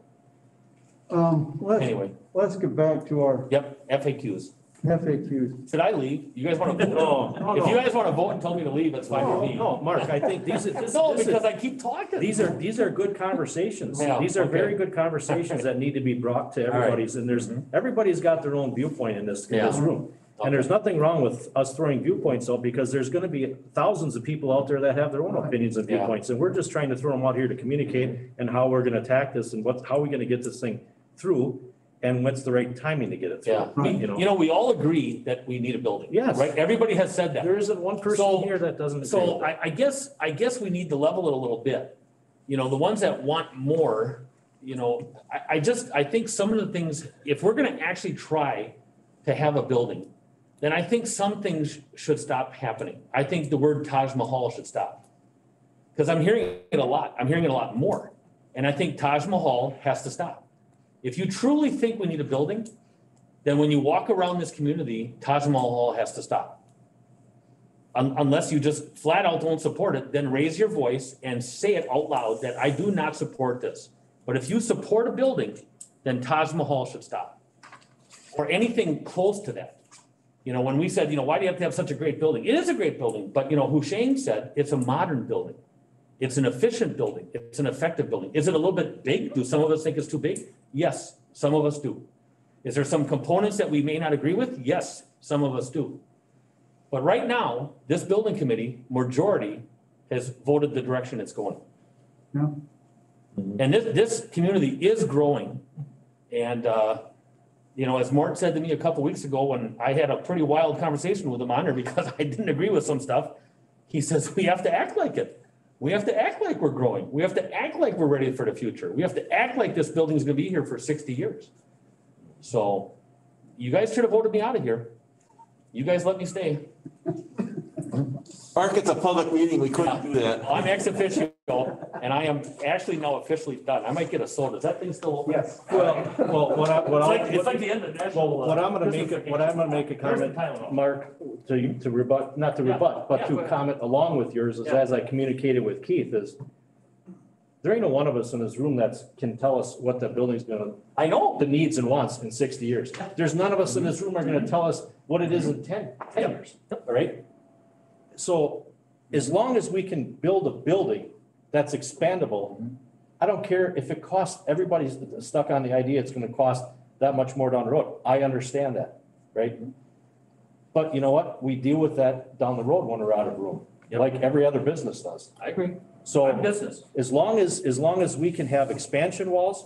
anyway, Let's get back to our yep, FAQs. FAQs. Should I leave? You guys want to vote? No, If you guys want to vote and tell me to leave, it's fine with me. No, Mark, I think No, because I keep talking. these are good conversations. Yeah, These are okay. very good conversations that need to be brought to right. everybody's, and everybody's got their own viewpoint in this Yeah. room. And there's nothing wrong with us throwing viewpoints out, because there's gonna be thousands of people out there that have their own opinions and Yeah. viewpoints, and we're just trying to throw them out here to communicate and how we're gonna attack this and how we're gonna get this thing through. and when's the right timing to get it through. Yeah, You know? you know, we all agree that we need a building. Yes. Right, everybody has said that. There isn't one person So- here that doesn't agree So with that. I guess we need to level it a little bit. You know, the ones that want more, you know, I think some of the things, if we're gonna actually try to have a building, then I think some things should stop happening. I think the word Taj Mahal should stop. Because I'm hearing it a lot. I'm hearing it a lot more. And I think Taj Mahal has to stop. If you truly think we need a building, then when you walk around this community, Taj Mahal has to stop. Unless you just flat out don't support it, then raise your voice and say it out loud that I do not support this. But if you support a building, then Taj Mahal should stop. Or anything close to that. You know, when we said, you know, why do you have to have such a great building? It is a great building, but you know, Husheng said it's a modern building. It's an efficient building. It's an effective building. Is it a little bit big? Do some of us think it's too big? Yes, some of us do. Is there some components that we may not agree with? Yes, some of us do. But right now, this building committee, majority, has voted the direction it's going. Yeah. And this community is growing. And, you know, as Mort said to me a couple weeks ago, when I had a pretty wild conversation with him on there because I didn't agree with some stuff, he says, we have to act like it. We have to act like we're growing. We have to act like we're ready for the future. We have to act like this building's gonna be here for 60 years. So you guys should have voted me out of here. You guys let me stay. Mark, it's a public meeting, we couldn't do that. I'm ex officio, and I am actually now officially done. I might get a soda. Is that thing still open? Yes. Well, It's like the end of national. What I'm gonna make a comment, Mark, to rebut, not to rebut, but to comment along with yours, is as I communicated with Keith, is there ain't no one of us in this room can tell us what that building's gonna, I know. the needs and wants in 60 years. There's none of us in this room are gonna tell us what it is in 10 years, all right? So as long as we can build a building that's expandable, I don't care if it costs, everybody's stuck on the idea it's gonna cost that much more down the road. I understand that, right? But you know what? We deal with that down the road when we're out of room, like every other business does. I agree. So Business. as long as we can have expansion walls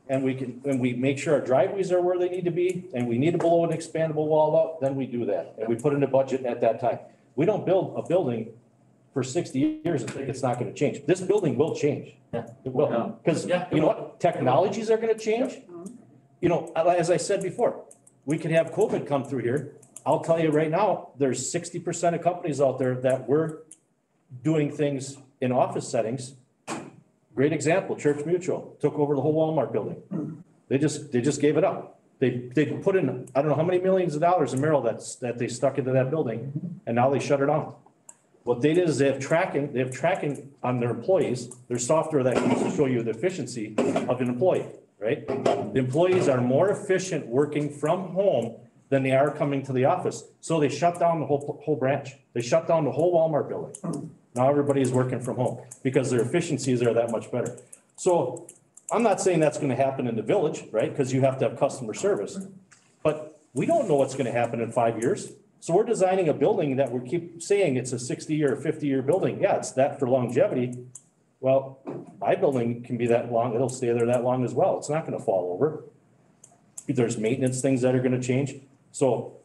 and we make sure our driveways are where they need to be and we need to blow an expandable wall out, then we do that. And we put in the budget at that time. We don't build a building for 60 years and think it's not gonna change. This building will change. Yeah. It will, because Yeah. you know what? Technologies are gonna change. You know, as I said before, we could have COVID come through here. I'll tell you right now, there's 60% of companies out there that were doing things in office settings. Great example, Church Mutual took over the whole Walmart building. They just gave it up. They put in, I don't know how many millions of dollars in Merrill that they stuck into that building, and now they shut it down. What they did is they have tracking on their employees, their software that can show you the efficiency of an employee, right? The employees are more efficient working from home than they are coming to the office. So they shut down the whole branch. They shut down the whole Walmart building. Now everybody is working from home because their efficiencies are that much better. So I'm not saying that's gonna happen in the village, right? Because you have to have customer service. But we don't know what's gonna happen in 5 years. So we're designing a building that we keep saying it's a 60-year, 50-year building. Yeah, it's that for longevity. Well, my building can be that long, it'll stay there that long as well. It's not gonna fall over. There's maintenance things that are gonna change. So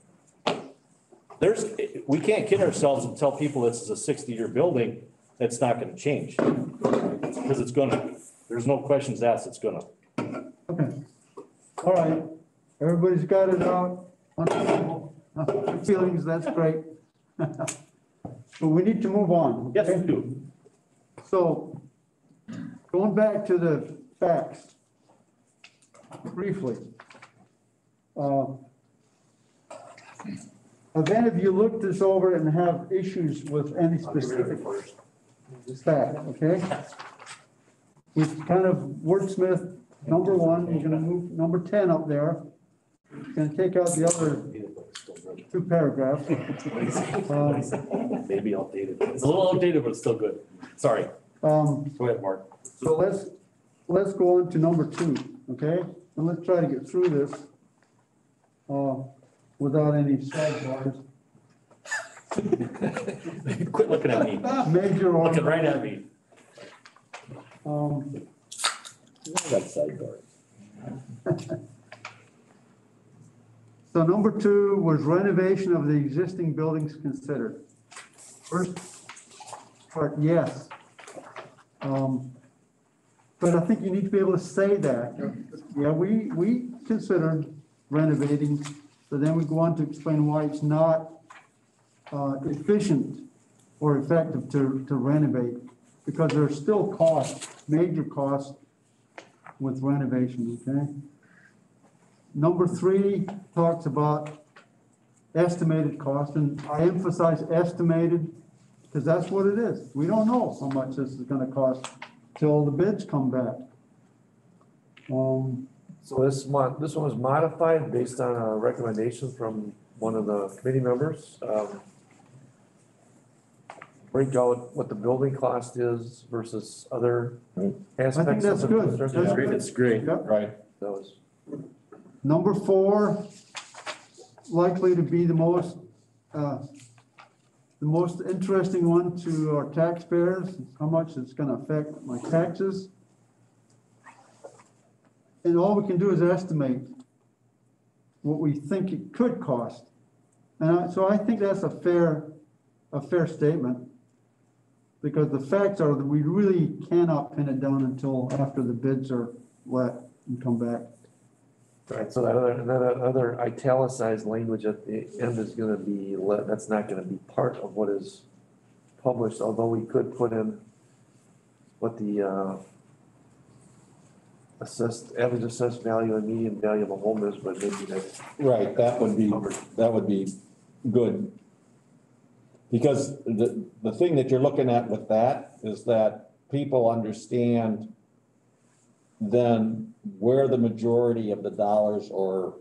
we can't kid ourselves and tell people this is a 60-year building that's not gonna change. Because it's gonna. There's no questions asked, it's gonna. Okay. All right. Everybody's got it out. Feelings, that's great. But we need to move on. Yes, okay? we do. So, going back to the facts, briefly. Have any of you looked this over and have issues with any specific fact, okay? We've kind of wordsmith number 1, we're gonna move number 10 up there. Gonna take out the other 2 paragraphs. Maybe outdated. It's a little outdated, but it's still good. Sorry. Go ahead, Mark. So let's go on to number 2, okay? And let's try to get through this without any sidebars. Quit looking at me. Major or. Looking right at me. That sidebar. So number 2 was renovation of the existing buildings considered. First part, yes. But I think you need to be able to say that. Yeah, we considered renovating, but then we go on to explain why it's not efficient or effective to renovate, because there's still costs, major costs with renovation, okay? Number 3 talks about estimated cost, and I emphasize estimated because that's what it is. We don't know how much this is gonna cost till the bids come back. So this one was modified based on a recommendation from one of the committee members. Break out what the building cost is versus other aspects of that's the good. construction. That's Great, it's great, Yep. right? Those. Number 4, likely to be the most interesting one to our taxpayers, how much it's gonna affect my taxes. And all we can do is estimate what we think it could cost. And so I think that's a fair statement. Because the facts are that we really cannot pin it down until after the bids are let and come back. Right, so that other italicized language at the end is gonna be, that's not gonna be part of what is published, although we could put in what the average assessed value and median value of a home is, but maybe that's. Right, that would be good. Because the thing that you're looking at with that is that people understand then where the majority of the dollars or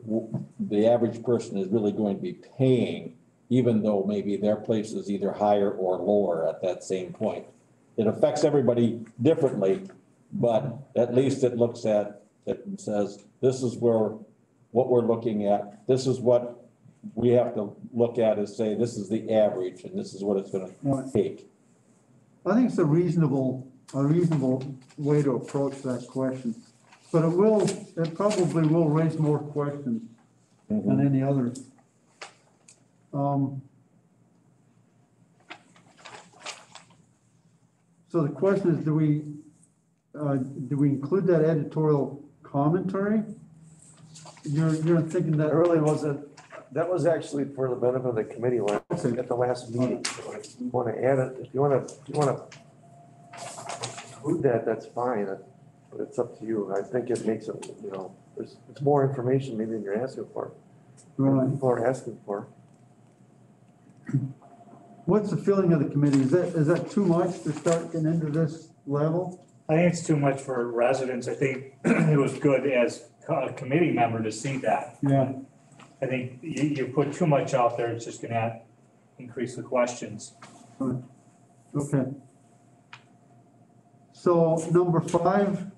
the average person is really going to be paying, even though maybe their place is either higher or lower at that same point. It affects everybody differently, but at least it looks at it and says, this is what we're looking at. This is what we have to look at is say, this is the average and this is what it's gonna take. I think it's a reasonable way to approach that question. But it probably will raise more questions than any other. So the question is, do we include that editorial commentary? You're thinking that It really wasn't, that was actually for the benefit of the committee at the last meeting. So if you wanna add it, if you wanna include that, that's fine, but it's up to you. I think it makes it, it's more information maybe than you're asking for. Right. People are asking for. What's the feeling of the committee? Is that too much to start getting into this level? I think it's too much for residents. I think it was good as a committee member to see that. Yeah. I think you put too much out there, it's just gonna increase the questions. Right. Okay. So number 5.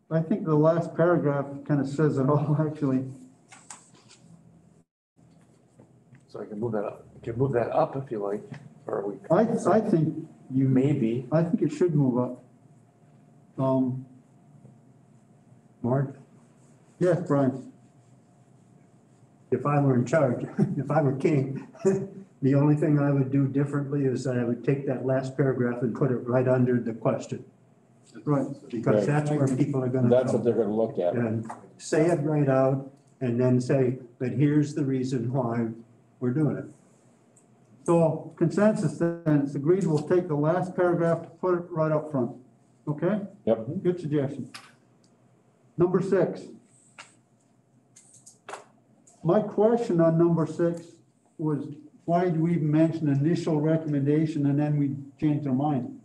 I think the last paragraph kind of says it all, actually. So I can move that up. You can move that up if you like, or we. I think you. Maybe. I think it should move up. Mark, Yes, Brian. if I were in charge, if I were king, the only thing I would do differently is I would take that last paragraph and put it right under the question. Right. Because that's where people are gonna. That's what they're gonna look at. And say it right out and then say, but here's the reason why we're doing it. So consensus then, it's agreed, we'll take the last paragraph, put it right up front. Okay? Yep. Good suggestion. Number 6. My question on number 6 was, why do we even mention initial recommendation and then we change our mind?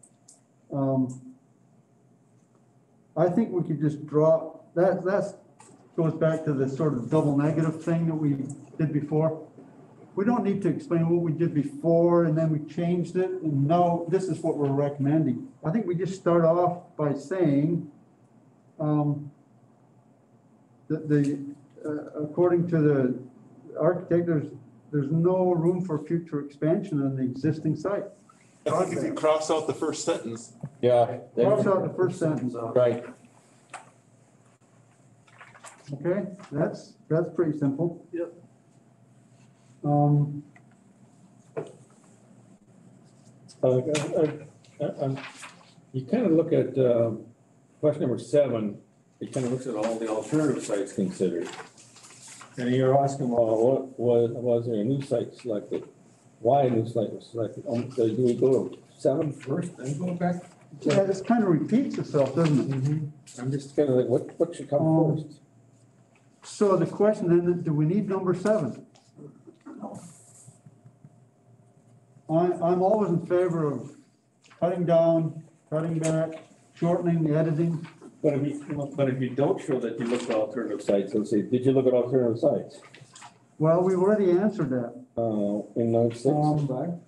I think we could just drop, that goes back to the sort of double negative thing that we did before. We don't need to explain what we did before and then we changed it and now this is what we're recommending. I think we just start off by saying according to the architect, there's no room for future expansion on the existing site. I think if you cross out the first sentence, Yeah. Cross out the first sentence. Right. Okay, that's pretty simple. Yep. You kind of look at, question number 7, it kind of looks at all the alternative sites considered. And you're asking, well, was there a new site selected? Why a new site was selected? So do we go to 7 first, then go back? Yeah, this kind of repeats itself, doesn't it? I'm just kind of like, what should come first? So the question then, is, do we need number 7? I'm always in favor of cutting down, cutting back, shortening, editing. But if you don't show that you looked at alternative sites, let's say, did you look at alternative sites? Well, we've already answered that. In note 6, 5?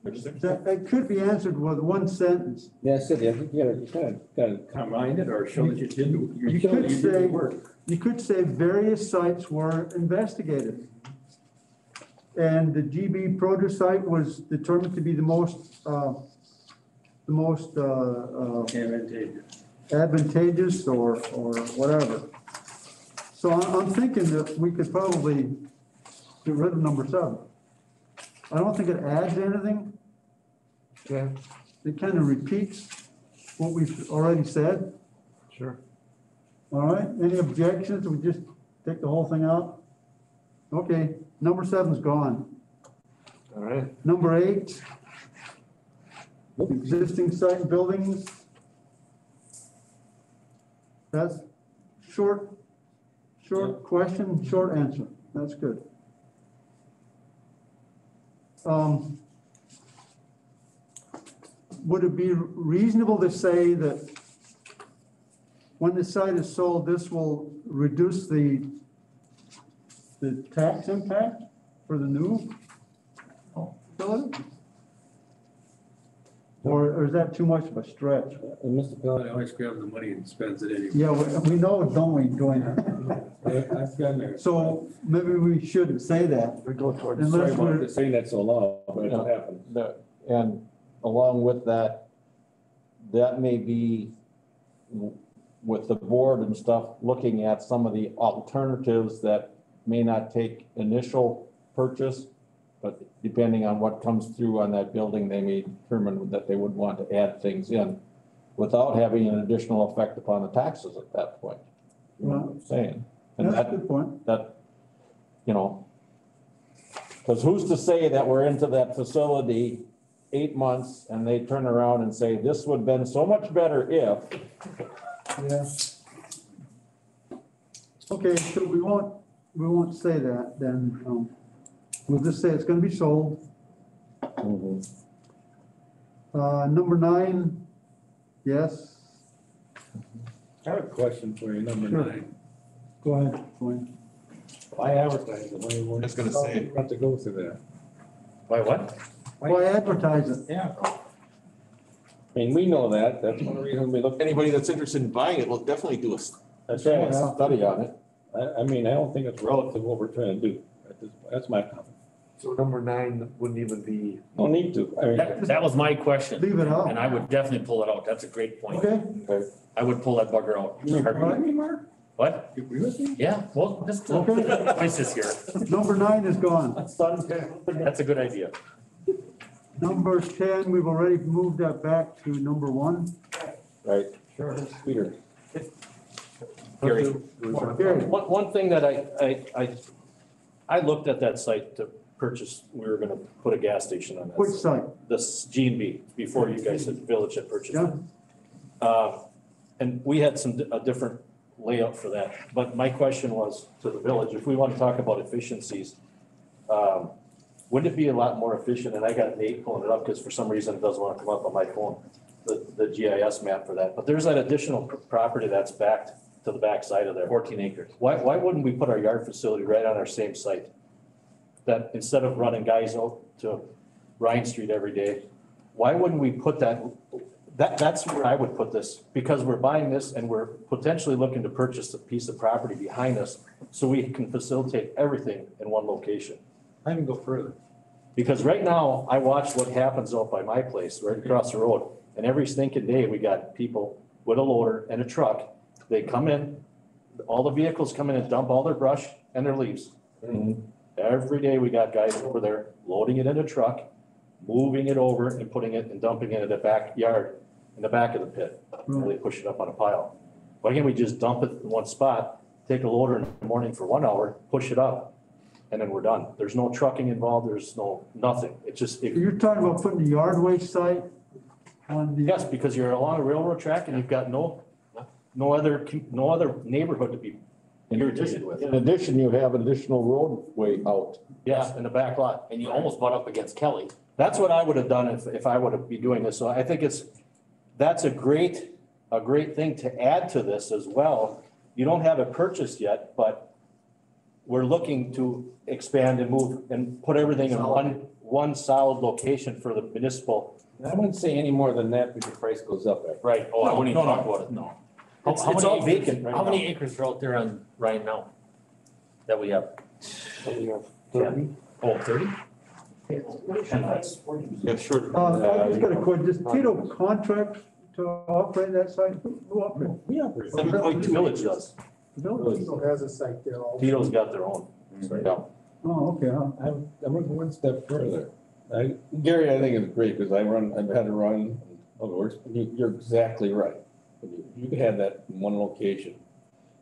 It could be answered with one sentence. Yeah, I said, I think you gotta combine it or show that you did, You show that could you did say, the work. you could say various sites were investigated. And the GB produce site was determined to be the most advantageous or whatever. So I'm thinking that we could probably get rid of number 7. I don't think it adds anything. Yeah, It kind of repeats what we've already said. sure. All right, any objections? We just take the whole thing out? Okay, number 7's gone. All right. Number 8, existing site and buildings. That's short question, short answer. That's good. Would it be reasonable to say that when the site is sold, this will reduce the tax impact for the new facility? Or is that too much of a stretch? And Mr. Pellet always grabs the money and spends it anyway. Yeah, we know, don't we, Dwayne? I've been there. So maybe we shouldn't say that. We go towards. Unless Sorry we're, about saying that so long, but it happened. And along with that, that may be with the board and stuff, looking at some of the alternatives that may not take initial purchase, but depending on what comes through on that building, they may determine that they would want to add things in without having an additional effect upon the taxes at that point. You know what I'm saying? And that's a good point. that, you know, because who's to say that we're into that facility 8 months and they turn around and say, this would have been so much better if. Yeah. Okay, so we won't say that then. We'll just say it's gonna be sold. Number 9, yes. I have a question for you, number Sure. 9. Go ahead, Dwayne. Why advertise it? Why you want? I was gonna say. Have to go through that. Why what? Why advertise it? Yeah. I mean, we know that, that's one reason we look. Anybody that's interested in buying it will definitely do a That's right. Yeah. Study on it. I mean, I don't think it's relative to what we're trying to do. That's my comment. So number 9 wouldn't even be. No need to. I mean, That was my question. Leave it out. And I would definitely pull it out. That's a great point. Okay, I would pull that bugger out. you agree with me, Mark? What? You agree with me? Yeah, well, just Okay. voice is here. number 9 is gone. That's a good idea. Number 10, we've already moved that back to number 1. Right. Sure. Peter. Gary. Gary. One thing that I looked at that site to purchase, we were gonna put a gas station on Which that. site? This G&B, before you guys had, Village had purchased it. Yeah, And we had a different layout for that. But my question was to the village, if we want to talk about efficiencies, wouldn't it be a lot more efficient? And I got Nate pulling it up because for some reason it doesn't want to come up on my phone, the GIS map for that. But there's that additional property that's backed to the back side of there. 14 acres. Why wouldn't we put our yard facility right on our same site? That instead of running guys out to Ryan Street every day, why wouldn't we put that's where I would put this, because we're buying this and we're potentially looking to purchase a piece of property behind us so we can facilitate everything in one location. I even go further. Because right now, I watch what happens out by my place, right across the road. And every stinking day, we got people with a loader and a truck. They come in, all the vehicles come in and dump all their brush and their leaves. Every day, we got guys over there loading it in a truck, moving it over and putting it and dumping it in the backyard, in the back of the pit. And they push it up on a pile. Why can't we just dump it in one spot, take a loader in the morning for 1 hour, push it up, and then we're done? There's no trucking involved, there's no, nothing. It's just, You're talking about putting the yard waste site on the. yes, because you're along a railroad track and you've got no other neighborhood to be irritated with. In addition, you have additional roadway out. Yes, in the back lot. And you almost butt up against Kelly. That's what I would have done if I would be doing this. So I think that's a great thing to add to this as well. You don't have it purchased yet, but we're looking to expand and move and put everything in one solid location for the municipal. I wouldn't say any more than that because the price goes up. Right. Oh, I wouldn't even talk about it. No. How It's all vacant right How now. many acres are out there on Ryan now? That we have? We have 30. Oh, 30? Yeah, sure. I just got a question, does Tito contract to operate that site? Who operates? We operate. 7.2 Village does. Tito has a site there also. Tito's got their own. Yeah. Oh, okay, I'm going one step further. Gary, I think it's great because I've had to run other works. You're exactly right. You could have that in one location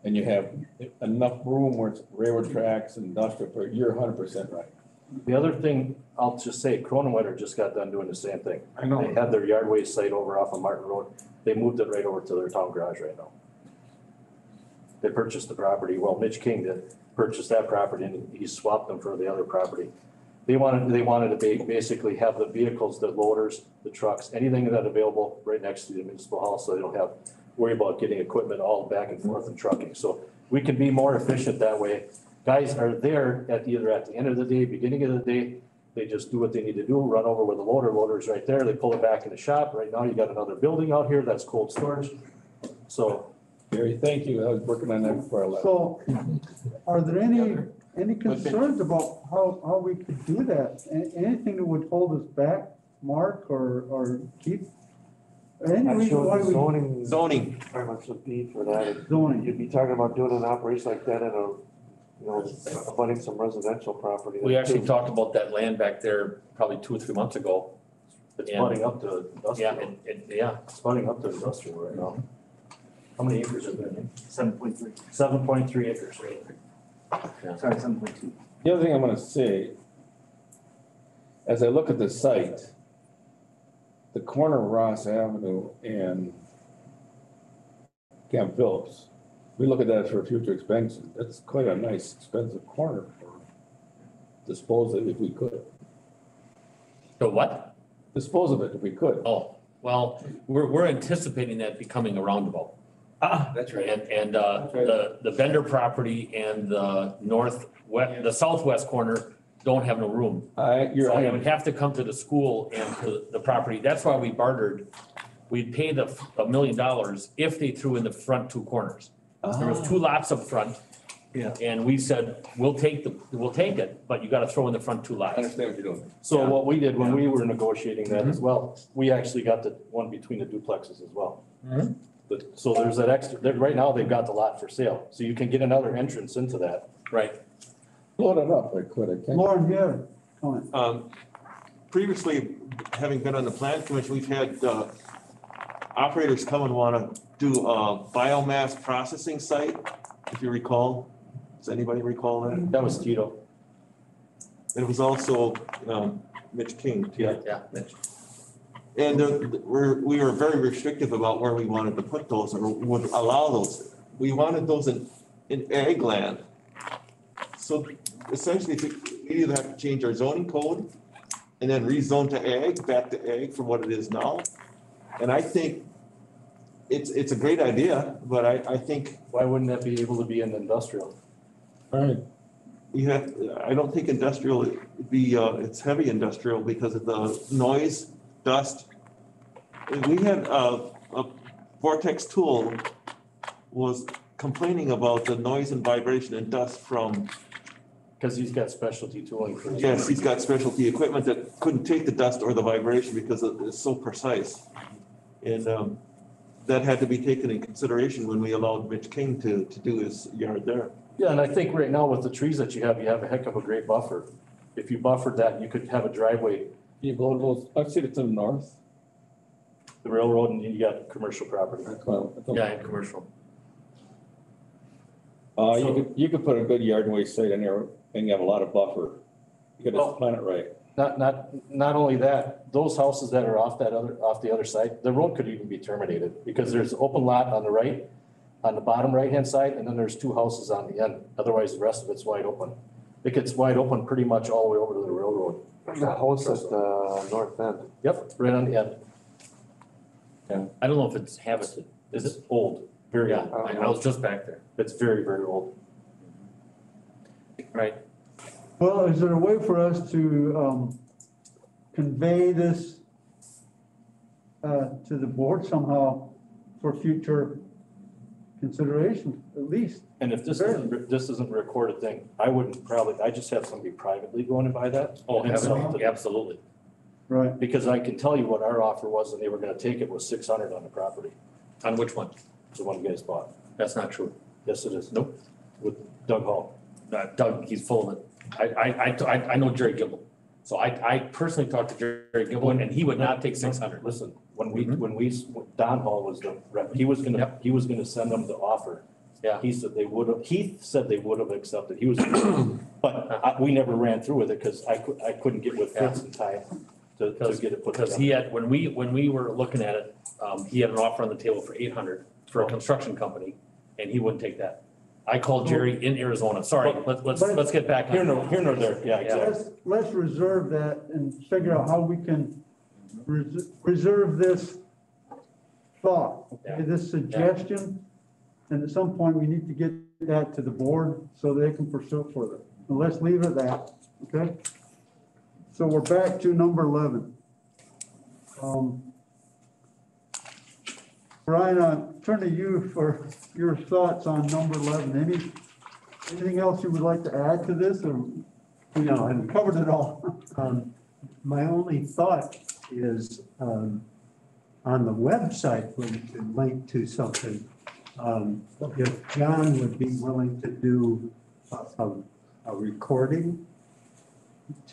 and you have enough room where it's railroad tracks and industrial, you're 100% right. The other thing, I'll just say, Cronenwetter just got done doing the same thing. I know. They had their yard waste site over off of Martin Road. They moved it right over to their town garage right now. They purchased the property. Well, Mitch King did purchase that property and he swapped them for the other property. They wanted to basically have the vehicles, the loaders, the trucks, anything that available right next to the municipal hall, so they don't have worry about getting equipment all back and forth and trucking. So we can be more efficient that way. Guys are there either at the end of the day, beginning of the day, they just do what they need to do, run over with the loader's right there, they pull it back in the shop. Right now, you got another building out here, that's cold storage. So. Gary, thank you. I was working on that before I left. So are there any concerns about how we could do that? Anything that would hold us back, Mark, or keep? Any I'm reason sure why the we? zoning requirements would be for that. Zoning. You'd be talking about doing an operation like that in abutting some residential property. We there, actually too. talked about that land back there probably 2 or 3 months ago. It's butting up to Yeah, industrial. yeah. It's butting up to industrial right now. How many acres is that? 7.3. 7.3 acres. Sorry, 7.2. The other thing I'm gonna say, as I look at the site, the corner of Ross Avenue and Camp Phillips, we look at that for future expansion. That's quite a nice expensive corner for dispose of it if we could. The what? Dispose of it if we could. Oh, well, we're anticipating that becoming a roundabout. That's And the Bender property and the southwest corner don't have no room. You're, So it would have to come to the school and to the property. That's why we bartered. We'd pay the $1 million if they threw in the front 2 corners. There was 2 lots up front. Yeah. And we said, we'll take it, but you gotta throw in the front 2 I lots. understand what you're doing. So what we did when we were negotiating that as well, we actually got the one between the duplexes as well. Mhm. So there's that extra, right now they've got the lot for sale, so you can get another entrance into that. Right. Load it up, I could, I can't. Lauren, yeah, comment. Previously, having been on the plan commission, we've had operators come and want to do a biomass processing site, if you recall. Does anybody recall that? That was Tito. It was also Mitch King. Yeah. Mitch. And we were very restrictive about where we wanted to put those or would allow those. We wanted those in ag land. So essentially, we either have to change our zoning code and then rezone to ag, back to ag from what it is now. And I think it's a great idea, but I think. Why wouldn't that be able to be in industrial? All right. I don't think industrial would be, it's heavy industrial because of the noise, dust. We had a Vortex tool was complaining about the noise and vibration and dust from Because he's got specialty tooling for. his- Yes, he's got specialty equipment that couldn't take the dust or the vibration because it's so precise. And that had to be taken in consideration when we allowed Mitch King to do his yard there. Yeah, and I think right now with the trees that you have a heck of a great buffer. If you buffered that, you could have a driveway, You go to those, I see it to the north. the railroad, and you got commercial property. Yeah, and commercial. You could put a good yard waste site in there and you have a lot of buffer. You could just plan it right. Not only that, those houses that are off the other side, the road could even be terminated because there's open lot on the right, on the bottom right-hand side, and then there's two houses on the end. Otherwise, the rest of it's wide open. It gets wide open pretty much all the way over to the railroad. The house at the north end. Yep, right on the end. Yeah. I don't know if it's habited. Is it? Old, very Yeah, old. I was just back there. It's very, very old. Right. Well, is there a way for us to convey this to the board somehow for future consideration, at least? And if this isn't a recorded thing, I just have somebody privately going to buy that. Oh, and sell it to them. absolutely. Right. Because I can tell you what our offer was and they were gonna take it was 600 on the property, On which one? the one you guys bought. That's not true. Yes, it is. Nope. With Doug Hall. Doug, he's full of it. I know Jerry Gibble. So I personally talked to Jerry Gibble and he would not take 600. Listen, when Don Hall was the rep, he was gonna send them the offer. Yeah. He said they would have accepted. He was, but we never ran through with it because I couldn't get with Fritz in time to get it put Because together. he had, when we were looking at it, he had an offer on the table for 800 for a construction company and he wouldn't take that. I called Jerry in Arizona. Sorry, let's get back. Here nor there. Yeah, exactly. Let's reserve that and figure out how we can reserve this thought, okay, this suggestion. And at some point, we need to get that to the board so they can pursue it further. And let's leave it at that, okay? So we're back to number 11. Brian, I'll turn to you for your thoughts on number 11. Anything else you would like to add to this, or No, we covered it all? My only thought is, on the website, we could link to something. If John would be willing to do a recording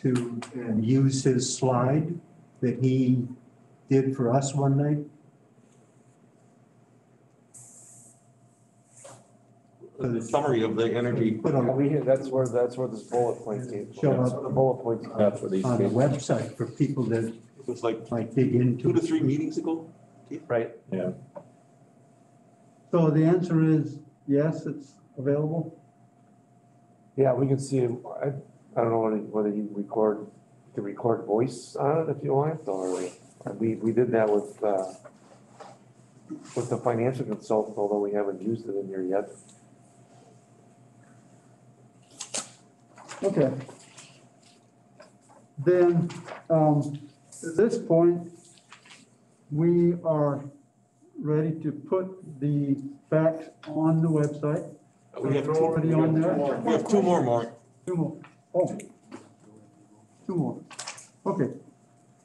and use his slide that he did for us one night. The summary of the energy. Put on That's where this bullet point came from. Show That's up. where the bullet points. That's where these on the came. website for people that It was like might dig into. 2 to 3 meetings ago. Right. Yeah. So the answer is yes, it's available. Yeah, we can see, I don't know whether you can record voice on it if you want, or we did that with the financial consultant, although we haven't used it in here yet. Okay. Then, at this point, we are ready to put the facts on the website. We have Already on there? We have 2 more, Mark. 2 more. Oh. 2 more. Okay.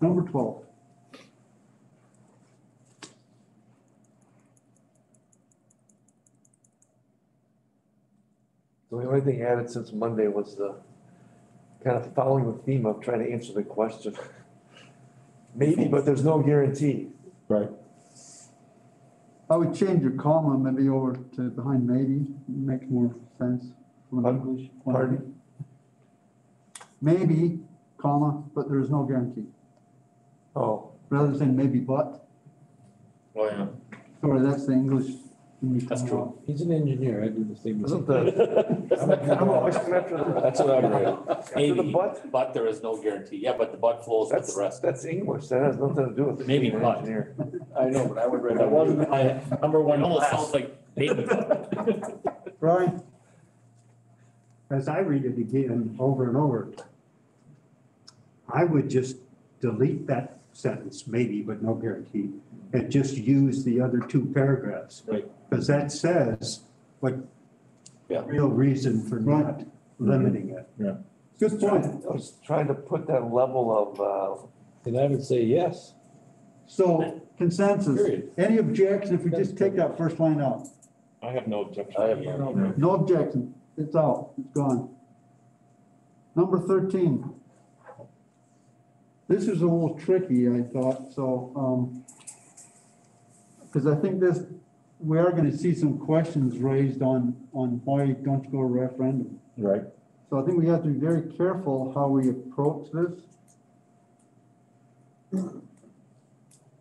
Number 12. The only thing added since Monday was the kind of following the theme of trying to answer the question. Maybe, but there's no guarantee. Right. I would change your comma maybe over to behind maybe, makes more sense from an English point of view. Maybe, comma, but there is no guarantee. Oh, Rather than saying maybe but. Oh, yeah. Sorry, that's the English. That's true. He's an engineer. I do the same. isn't the, I'm always coming after the. That's what I'm reading. After the Maybe, but, but there is no guarantee. Yeah, but the but flows with the rest. that's English, that has nothing to do with. Maybe being an but. engineer. I know, but I would read. That wasn't my number one. Almost sounds like maybe. Brian? As I read it again over and over, I would just delete that sentence, maybe, but no guarantee, and just use the other 2 paragraphs. Right. Because that says what Yeah. real reason for not limiting it. Good point. I was trying to put that level of, And I would say yes. So consensus, Period. any objection if we just take that first line out? I have no objection. I have no. No objection, it's out, it's gone. Number 13. This is a little tricky, I thought, so, because I think this, we are gonna see some questions raised on why don't you go to referendum. Right. So I think we have to be very careful how we approach this.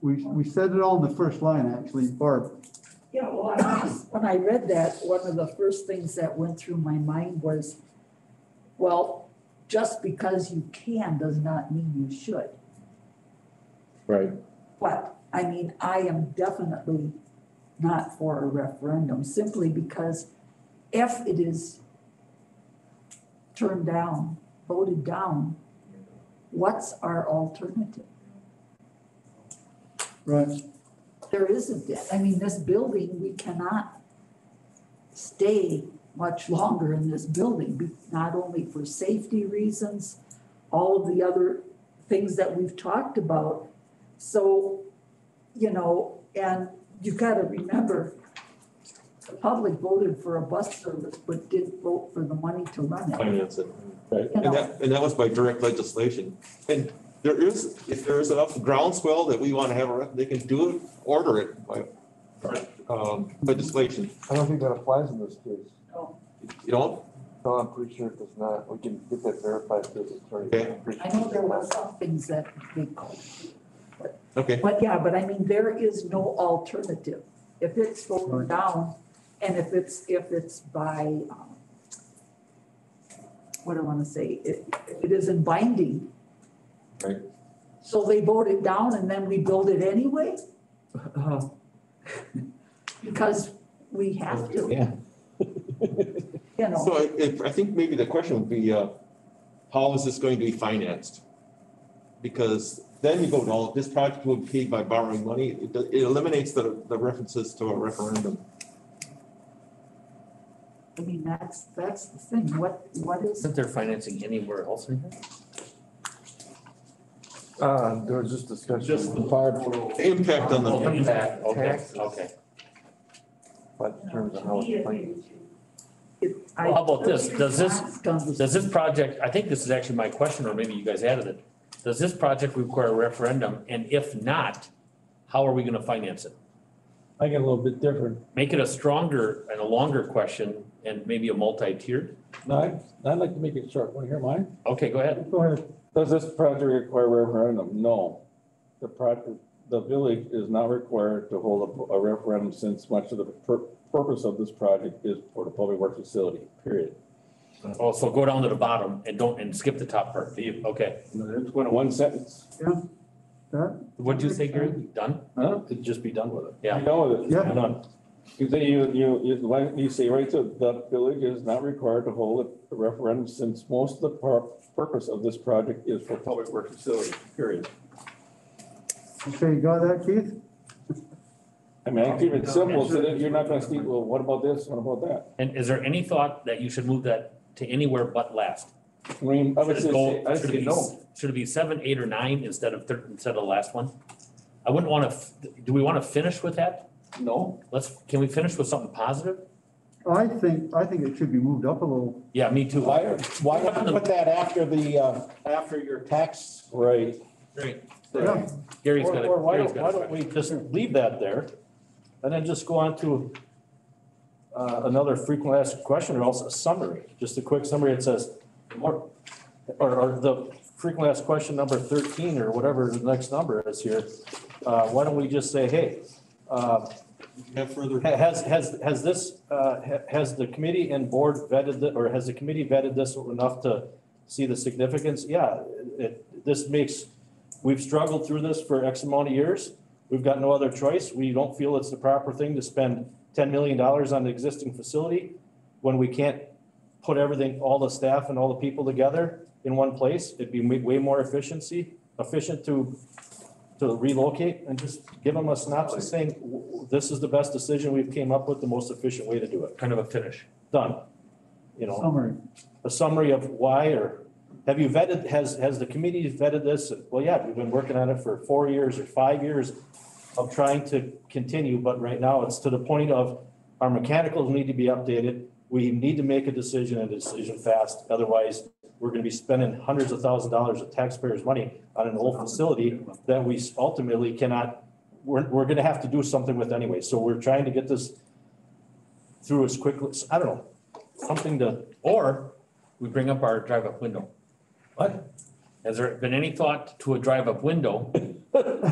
We said it all in the first line, actually, Barb. Yeah, well, when I read that, one of the first things that went through my mind was, well, just because you can does not mean you should. Right. But, I mean, I am definitely not for a referendum, simply because if it is turned down, voted down, what's our alternative? Right. There isn't it. I mean, this building, we cannot stay much longer in this building, not only for safety reasons, all of the other things that we've talked about. So, you know, and you've got to remember, the public voted for a bus service, but didn't vote for the money to run it. Finance it. Right. You know, And that was by direct legislation. And there is, if there is enough groundswell that we want to have, they can do it, order it by legislation. I don't think that applies in this case. You don't? No, I'm pretty sure it does not. We can get that verified through the attorney. Okay. I'm pretty I sure know it there does was not. some things that they called. Okay. But yeah, but I mean, there is no alternative. If it's voted down, and if it's by, what do I wanna say, it isn't binding. Right. So they vote it down and then we build it anyway? Because we have to. Yeah. You know, So I think maybe the question would be, how is this going to be financed? Because then you go, no, this project will be paid by borrowing money. It eliminates the references to a referendum. I mean, that's the thing. What is, Isn't there financing anywhere else in here? There was just discussion. Just the part. Impact on the. Impact, okay, Taxes. okay. But in terms of how it's financed. Well, how about this? Does this project, I think this is actually my question, or maybe you guys added it. Does this project require a referendum? And if not, how are we gonna finance it? I get a little bit different. Make it a stronger and a longer question and maybe a multi-tiered? No, I'd like to make it short. Want to hear mine? Okay, go ahead. Go ahead. Does this project require a referendum? No. The village is not required to hold a referendum since much of the purpose of this project is for the public works facility, period. Oh, so go down to the bottom and skip the top part. Okay. It's going to one sentence. What'd you say, Gary? Done? Huh? Could just be done with it. Yeah. You know with it. Yeah. Done. You say you say right, so the village is not required to hold a referendum since most of the purpose of this project is for public works facility, period. Okay, you got that, Keith? I mean, I keep it simple so that you're not gonna see, well, what about this? What about that? And is there any thought that you should move that to anywhere but last? I mean, I would Should it go- say, I should it say be- no. Should it be 7, 8, or 9 instead of the last one? I wouldn't want to, do we want to finish with that? No. Can we finish with something positive? I think it should be moved up a little. Yeah, me too. Why not put that after your tax? Right. Great. Yeah. Gary's got it. Or why don't we just leave that there and then just go on to another frequently asked question or else a summary, just a quick summary. It says, or the frequently asked question number 13 or whatever the next number is here. Why don't we just say, hey, Have further. has the committee and board vetted or has the committee vetted this enough to see the significance? Yeah, we've struggled through this for X amount of years. We've got no other choice. We don't feel it's the proper thing to spend $10 million on the existing facility when we can't put everything, all the staff and all the people together in one place. It'd be way more efficient to relocate and just give them a synopsis saying, this is the best decision we've came up with, the most efficient way to do it. Kind of a finish. Done. you know, Summary. a summary of why, or have you vetted, has the committee vetted this? Well, yeah, we've been working on it for 4 years or 5 years of trying to continue, but right now it's to the point of our mechanicals need to be updated. We need to make a decision and a decision fast. Otherwise, we're gonna be spending hundreds of thousands of dollars of taxpayers' money on an old facility that we ultimately cannot, we're gonna have to do something with anyway. So we're trying to get this through as quickly, I don't know, something to, Or we bring up our drive-up window. What? Has there been any thought to a drive-up window?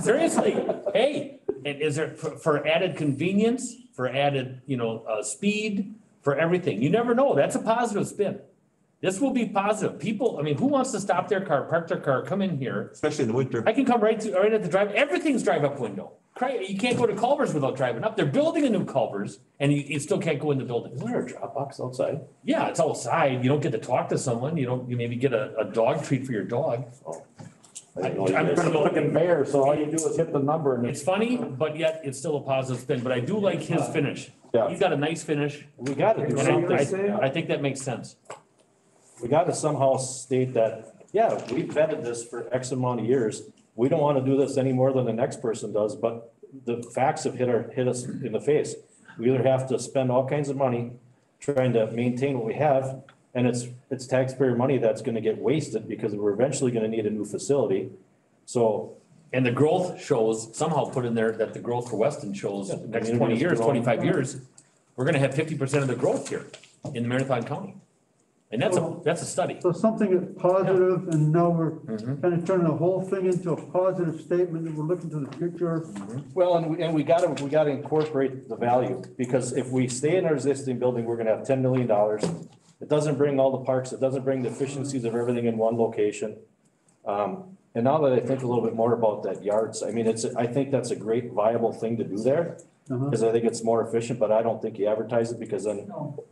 Seriously, hey, and is there for added convenience, for added, speed, for everything? You never know. That's a positive spin. This will be positive. People, I mean, who wants to stop their car, park their car, come in here? Especially in the winter. I can come right at the drive. Everything's drive-up window. You can't go to Culver's without driving up. They're building a new Culver's and you still can't go in the building. isn't there a drop box outside? Yeah, it's outside. You don't get to talk to someone. You maybe get a dog treat for your dog. I didn't know you I'm guys- gonna Look in there, so all you do is hit the number and It's funny, but yet it's still a positive spin, but I do like his finish. Yeah. He's got a nice finish. We gotta do And something. I think that makes sense. We gotta somehow state that, yeah, we've vetted this for X amount of years. We don't wanna do this any more than the next person does, but the facts have hit us in the face. We either have to spend all kinds of money trying to maintain what we have, and it's taxpayer money that's gonna get wasted because we're eventually gonna need a new facility. So, And the growth shows, somehow put in there that the growth for Weston shows Yeah, the next community 20 is years, growing. 25 years, we're gonna have 50% of the growth here in Marathon County. And that's a study. So something that's positive, and now we're Mhm. kind of turning the whole thing into a positive statement, and we're looking to the future. well, and we gotta incorporate the value, because if we stay in our existing building, we're gonna have $10 million. It doesn't bring all the parks, it doesn't bring the efficiencies of everything in one location. And now that I think a little bit more about that yards, I mean, I think that's a great viable thing to do there, because I think it's more efficient, but I don't think you advertise it, because then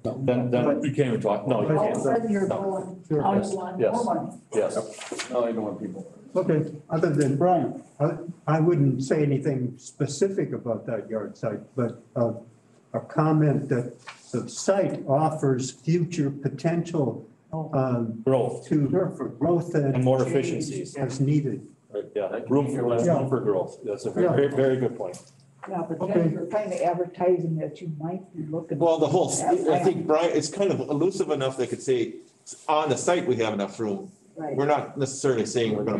You can't even talk. No, you All of a can't. sudden you're going, now you want Yes. more money. Yes. No, I don't want people. Okay, Other than, Brian, I wouldn't say anything specific about that yard site, but a comment that the site offers future potential Growth, for growth And more change efficiencies. as needed. right, yeah, room for growth. That's a very, very good point. Yeah, but Okay. then you're kind of advertising that you might be looking. Well, the whole, Yeah, I think, Brian, it's kind of elusive enough they could say, on the site, we have enough room. Right. We're not necessarily saying we're gonna.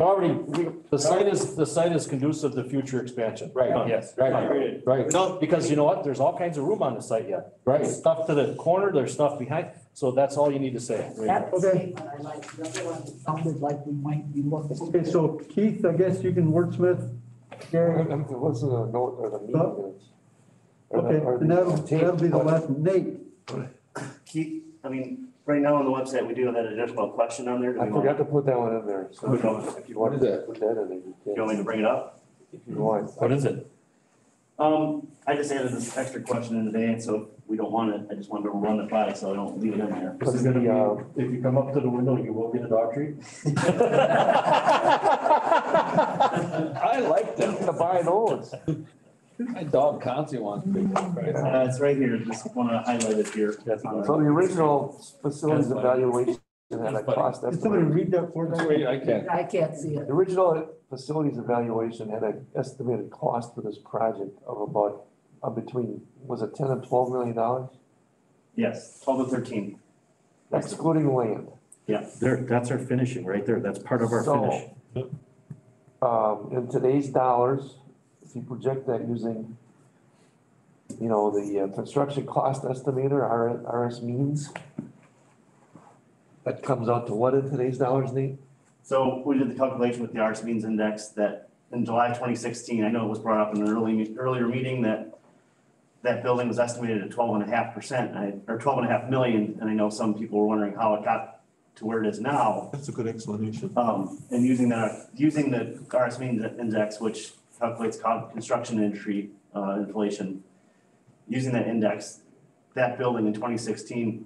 The site is conducive to future expansion. Right, Yes. right, right. No, Because you know what? There's all kinds of room on the site yet. Right. There's stuff to the corner, there's stuff behind, so that's all you need to say. That Okay. statement I like, the other one sounded like we might be looking. okay, so Keith, I guess you can wordsmith. Gary, What's the note or the meeting Huh? minutes? Or the- okay, or and that'll be the last, Nate. Keith, I mean, right now on the website, we do have that additional question on there. Do I we forgot want, to put that one in there, so Okay. if you want to put that in there, you you want me can, to bring it up? if you want. What is it? I just added this extra question in today, and so if we don't want it, I just wanted to run it by, so I don't leave it in there. This is gonna be, if you come up to the window, you will get a dog treat. I like I'm them. gonna buy those. My dog constantly wants big. It's right here, just want to highlight it here. So the original facilities evaluation had a cost Can somebody estimate. read that for us? Wait, I can't. I can't see it. The original facilities evaluation had an estimated cost for this project of about, between, was it 10 and 12 million dollars? Yes, 12 to 13. Excluding land. That's our finishing right there. That's part of our finish. In today's dollars, if you project that using, the construction cost estimator, RS means, that comes out to what in today's dollars, Nate? So we did the calculation with the RS Means Index that in July 2016, I know it was brought up in an earlier meeting that building was estimated at 12.5%, or 12.5 million, and I know some people were wondering how it got to where it is now. That's a good explanation. And using the RS Means Index, which calculates construction industry inflation, using that index, that building in 2016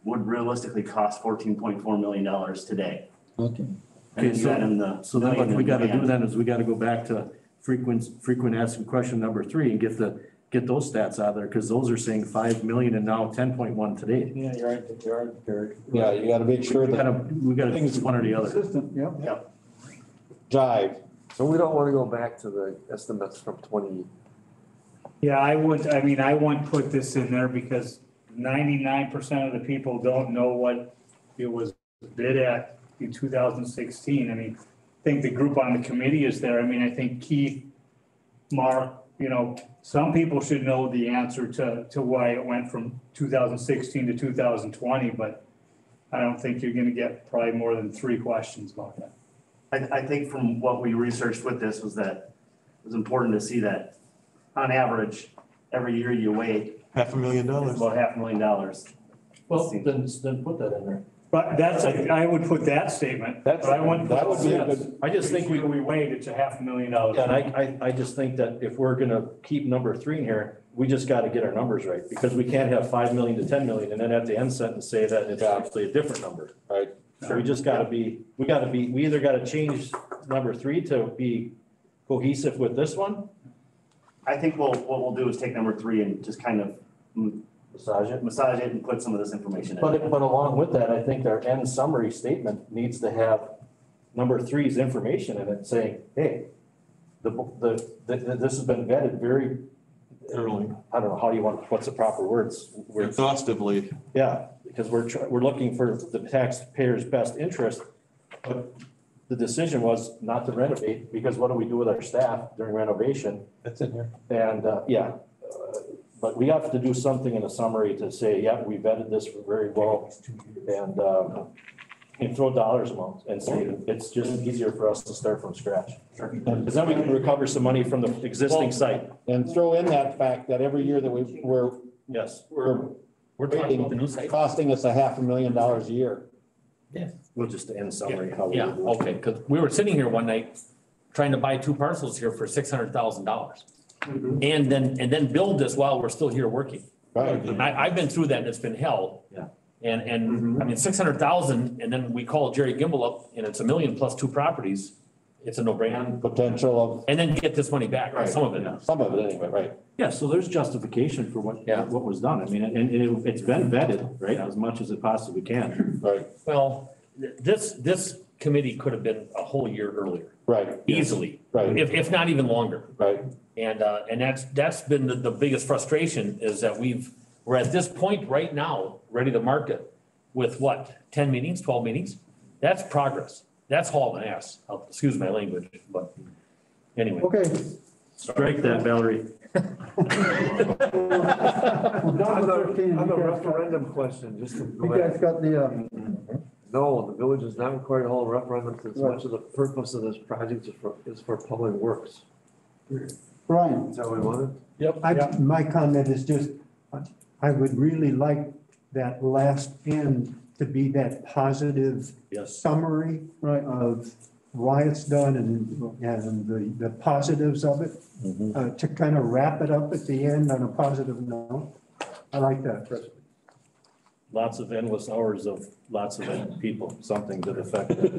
would realistically cost $14.4 million today. Okay. Okay, And you add in the So then what million we in gotta do demand. then is we gotta go back to frequent asking question number 3 and get the get those stats out of there, because those are saying 5 million and now 10.1 today. Yeah, you're right, Eric. Yeah, you gotta make sure that We gotta think it's one or the other. Consistent, yep. jive. So we don't wanna go back to the estimates from 20. Yeah, I wouldn't put this in there because 99% of the people don't know what it was bid at in 2016. I mean, I think the group on the committee is there. I mean, I think Keith, Mark, some people should know the answer to why it went from 2016 to 2020, but I don't think you're gonna get probably more than 3 questions about that. I think from what we researched with this was that it was important to see that on average, every year you wait, $500,000. it's about $500,000. Well, then put that in there. But I would put that statement, but I wouldn't. That would be a good. I just think We wait, it's a $500,000. Yeah, and I just think that if we're gonna keep number 3 in here, we just gotta get our numbers right, because we can't have 5 million to 10 million and then at the end sentence say that it's actually a different number. Right. So we just gotta be, we either gotta change number 3 to be cohesive with this one. I think what we'll do is take number 3 and just kind of massage it and put some of this information in. But along with that, I think our end summary statement needs to have number 3's information in it saying, hey, this has been vetted very Thoroughly. I don't know, how do you want, what's the proper words? Exhaustively. Yeah, because we're looking for the taxpayer's best interest, but the decision was not to renovate, because what do we do with our staff during renovation? That's in here. And, but we have to do something in a summary to say, yeah, we vetted this very well, and throw dollars amounts and say, it's just easier for us to start from scratch. Because then we can recover some money from the existing site. And throw in that fact that every year that we're talking about the new site. costing us $500,000 a year. We'll just end summary how we Yeah, do it. okay, because we were sitting here one night trying to buy 2 parcels here for $600,000. And then build this while we're still here working. Right. I've been through that and it's been hell. Yeah. And I mean, 600,000, and then we call Jerry Gimbel up and it's $1 million plus 2 properties. It's a no-brainer. Potential of. And then get this money back, or some of it. Some of it anyway, right. Yeah, so there's justification for what was done. I mean, and it's been vetted, right, as much as it possibly can. Right. Well, this committee could have been a whole year earlier. Right. Easily. Right. If not even longer. Right. And that's been the biggest frustration, is that we're at this point right now, ready to market with what, 10 meetings, 12 meetings? That's progress. That's hauling ass. Excuse my language, but anyway. Okay. Strike that, Valerie. We're done with 13. On the referendum question, just to go You guys back. got the, No, the village is not required to hold a referendum since much of the purpose of this project is for public works. Brian, Is that what we wanted? Yep. My comment is just, I would really like that last end to be that positive Yes. summary right, of why it's done and the positives of it, to kind of wrap it up at the end on a positive note. I like that. Lots of endless hours of lots of people, something to the effect that,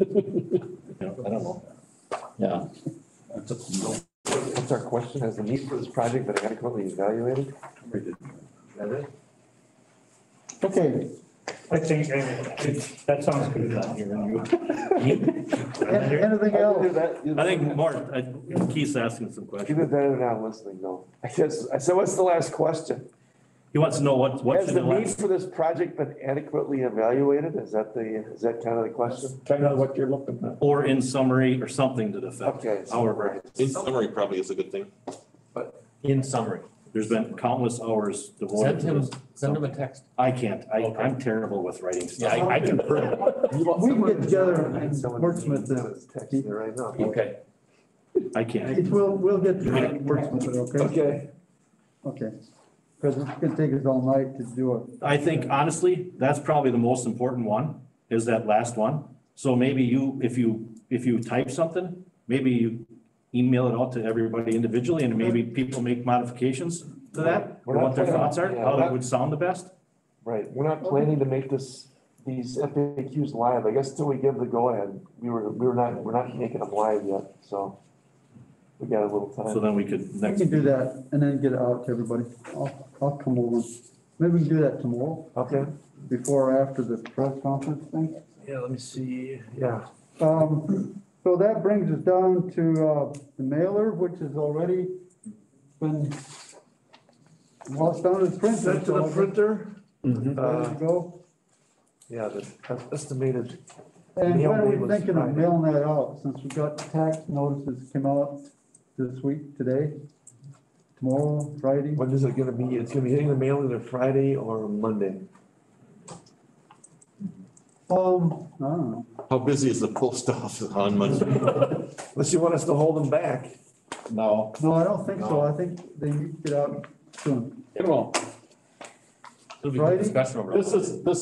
I don't know. Yeah. What's our question? Has the need for this project been adequately evaluated? Is that it? okay. I think that sounds good. Anything else? I think more, Keith's asking some questions. Even better than not listening, though. I said, what's the last question? He wants to know what's Has the need for this project been adequately evaluated? Is that kind of the question? Kind of what you're looking at. or in summary or something to the effect. Okay. However, In summary, probably is a good thing. In summry, there's been countless hours devoted to this. send him a text. I can't. Okay. I'm terrible with writing Yeah, stuff. I can. We can get together and wordsmith that it. is texting me right now. Okay. I can't. We'll get to wordsmith it, okay? Okay. Okay. Because it's gonna take us all night to do it. I think honestly, that's probably the most important one, is that last one. So maybe if you type something, maybe you email it out to everybody individually and maybe people make modifications to that, or what their thoughts are, how that would sound the best. Right, we're not planning to make these FAQs live, I guess till we give the go-ahead, we're not making them live yet, so. we got a little So time. then we could We next. can do that and then get it out to everybody. I'll come over. Maybe we can do that tomorrow, Okay, before or after the press conference thing. Yeah, let me see, yeah. So that brings us down to, the mailer, which has already been, well, it's down to the printer. Sent to the printer, Ready to go. yeah, the estimated, And Mail when are day we was thinking of Friday. mailing that out, since we got tax notices came out this week, today, tomorrow, Friday? when is it gonna be? It's gonna be hitting the mail either Friday or Monday. I don't know. How busy is the post office on Monday? Unless you want us to hold them back. No, No, I don't think so. I think they need to get out soon. it won't. It'll be a Friday? good discussion over. This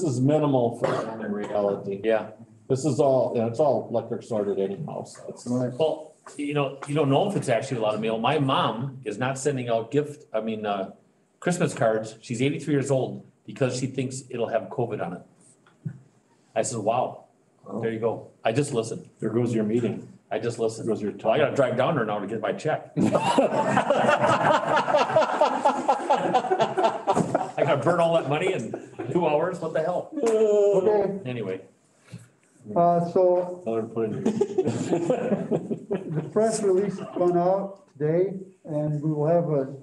is minimal for them in reality. Yeah. This is all, it's all electric sorted anyhow, so it's. Right. Well, you don't know if it's actually a lot of mail. My mom is not sending out Christmas cards. She's 83 years old because she thinks it'll have COVID on it. I said, wow, there you go. I just listened. There goes your meeting. I just listened. There goes your Well, I gotta drive down there now to get my check. I gotta burn all that money in 2 hours. What the hell? Okay, Anyway, so Tell her to put in. the press release has gone out today, and we will have a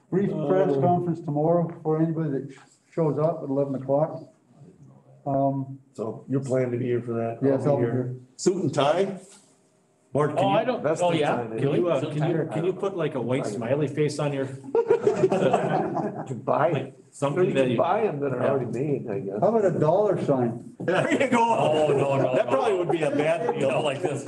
brief press conference tomorrow for anybody that shows up at 11 o'clock. So you're planning to be here for that? Yes, I'll be here. here. Suit and tie? Mark, oh, I don't, That's oh, the yeah. time. Can we- Can you put like a white smiley face on your, You can buy, like you something that can you? buy them that are already made, I guess. How about a dollar sign? There you go. Oh, no. That probably would be a bad You know, deal. like this.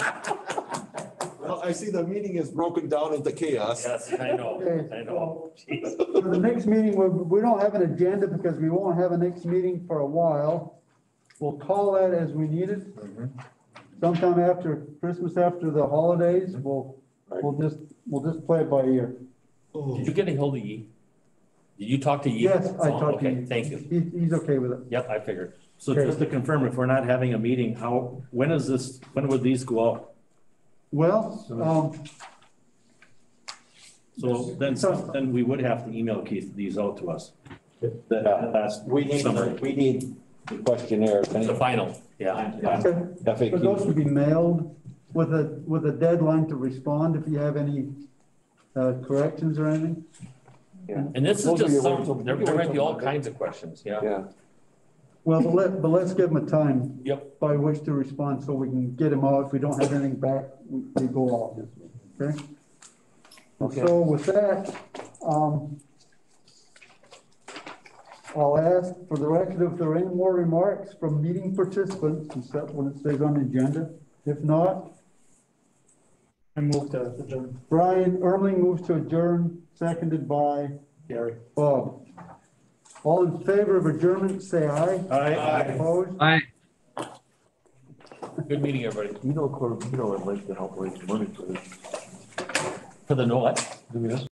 Well, I see the meeting is broken down into chaos. Yes, I know. I know. Jeez. For the next meeting, we don't have an agenda because we won't have a next meeting for a while. We'll call that as we need it. Sometime after Christmas, after the holidays, we'll just play it by ear. Did you get a hold of Yi? Did you talk to Yi? Yes, I Oh, talked to okay, you. thank you. He's okay with it. Yep, I figured. So just to confirm, if we're not having a meeting, when would these go out? Well, So then we would have to email Keith these out to us. That last We need summary. the questionnaire. The final, yeah. okay. But those FAQ. should be mailed with a deadline to respond if you have any corrections or anything. And this is Those are just your some, words of- there your might words be of all Monday. kinds of questions, yeah. Yeah. Well, but let's give them a time. Yep. By which to respond, so we can get them out. If we don't have anything back, they go out, okay? Okay. So with that, I'll ask for the record if there are any more remarks from meeting participants, except when it stays on the agenda. If not, I moved to adjourn. Brian Ermling moves to adjourn, seconded by Gary. Bob. All in favor of adjournment, say aye. Aye. Opposed? Good meeting, everybody. Corbino would like to help raise money for this. For the no what? Do we have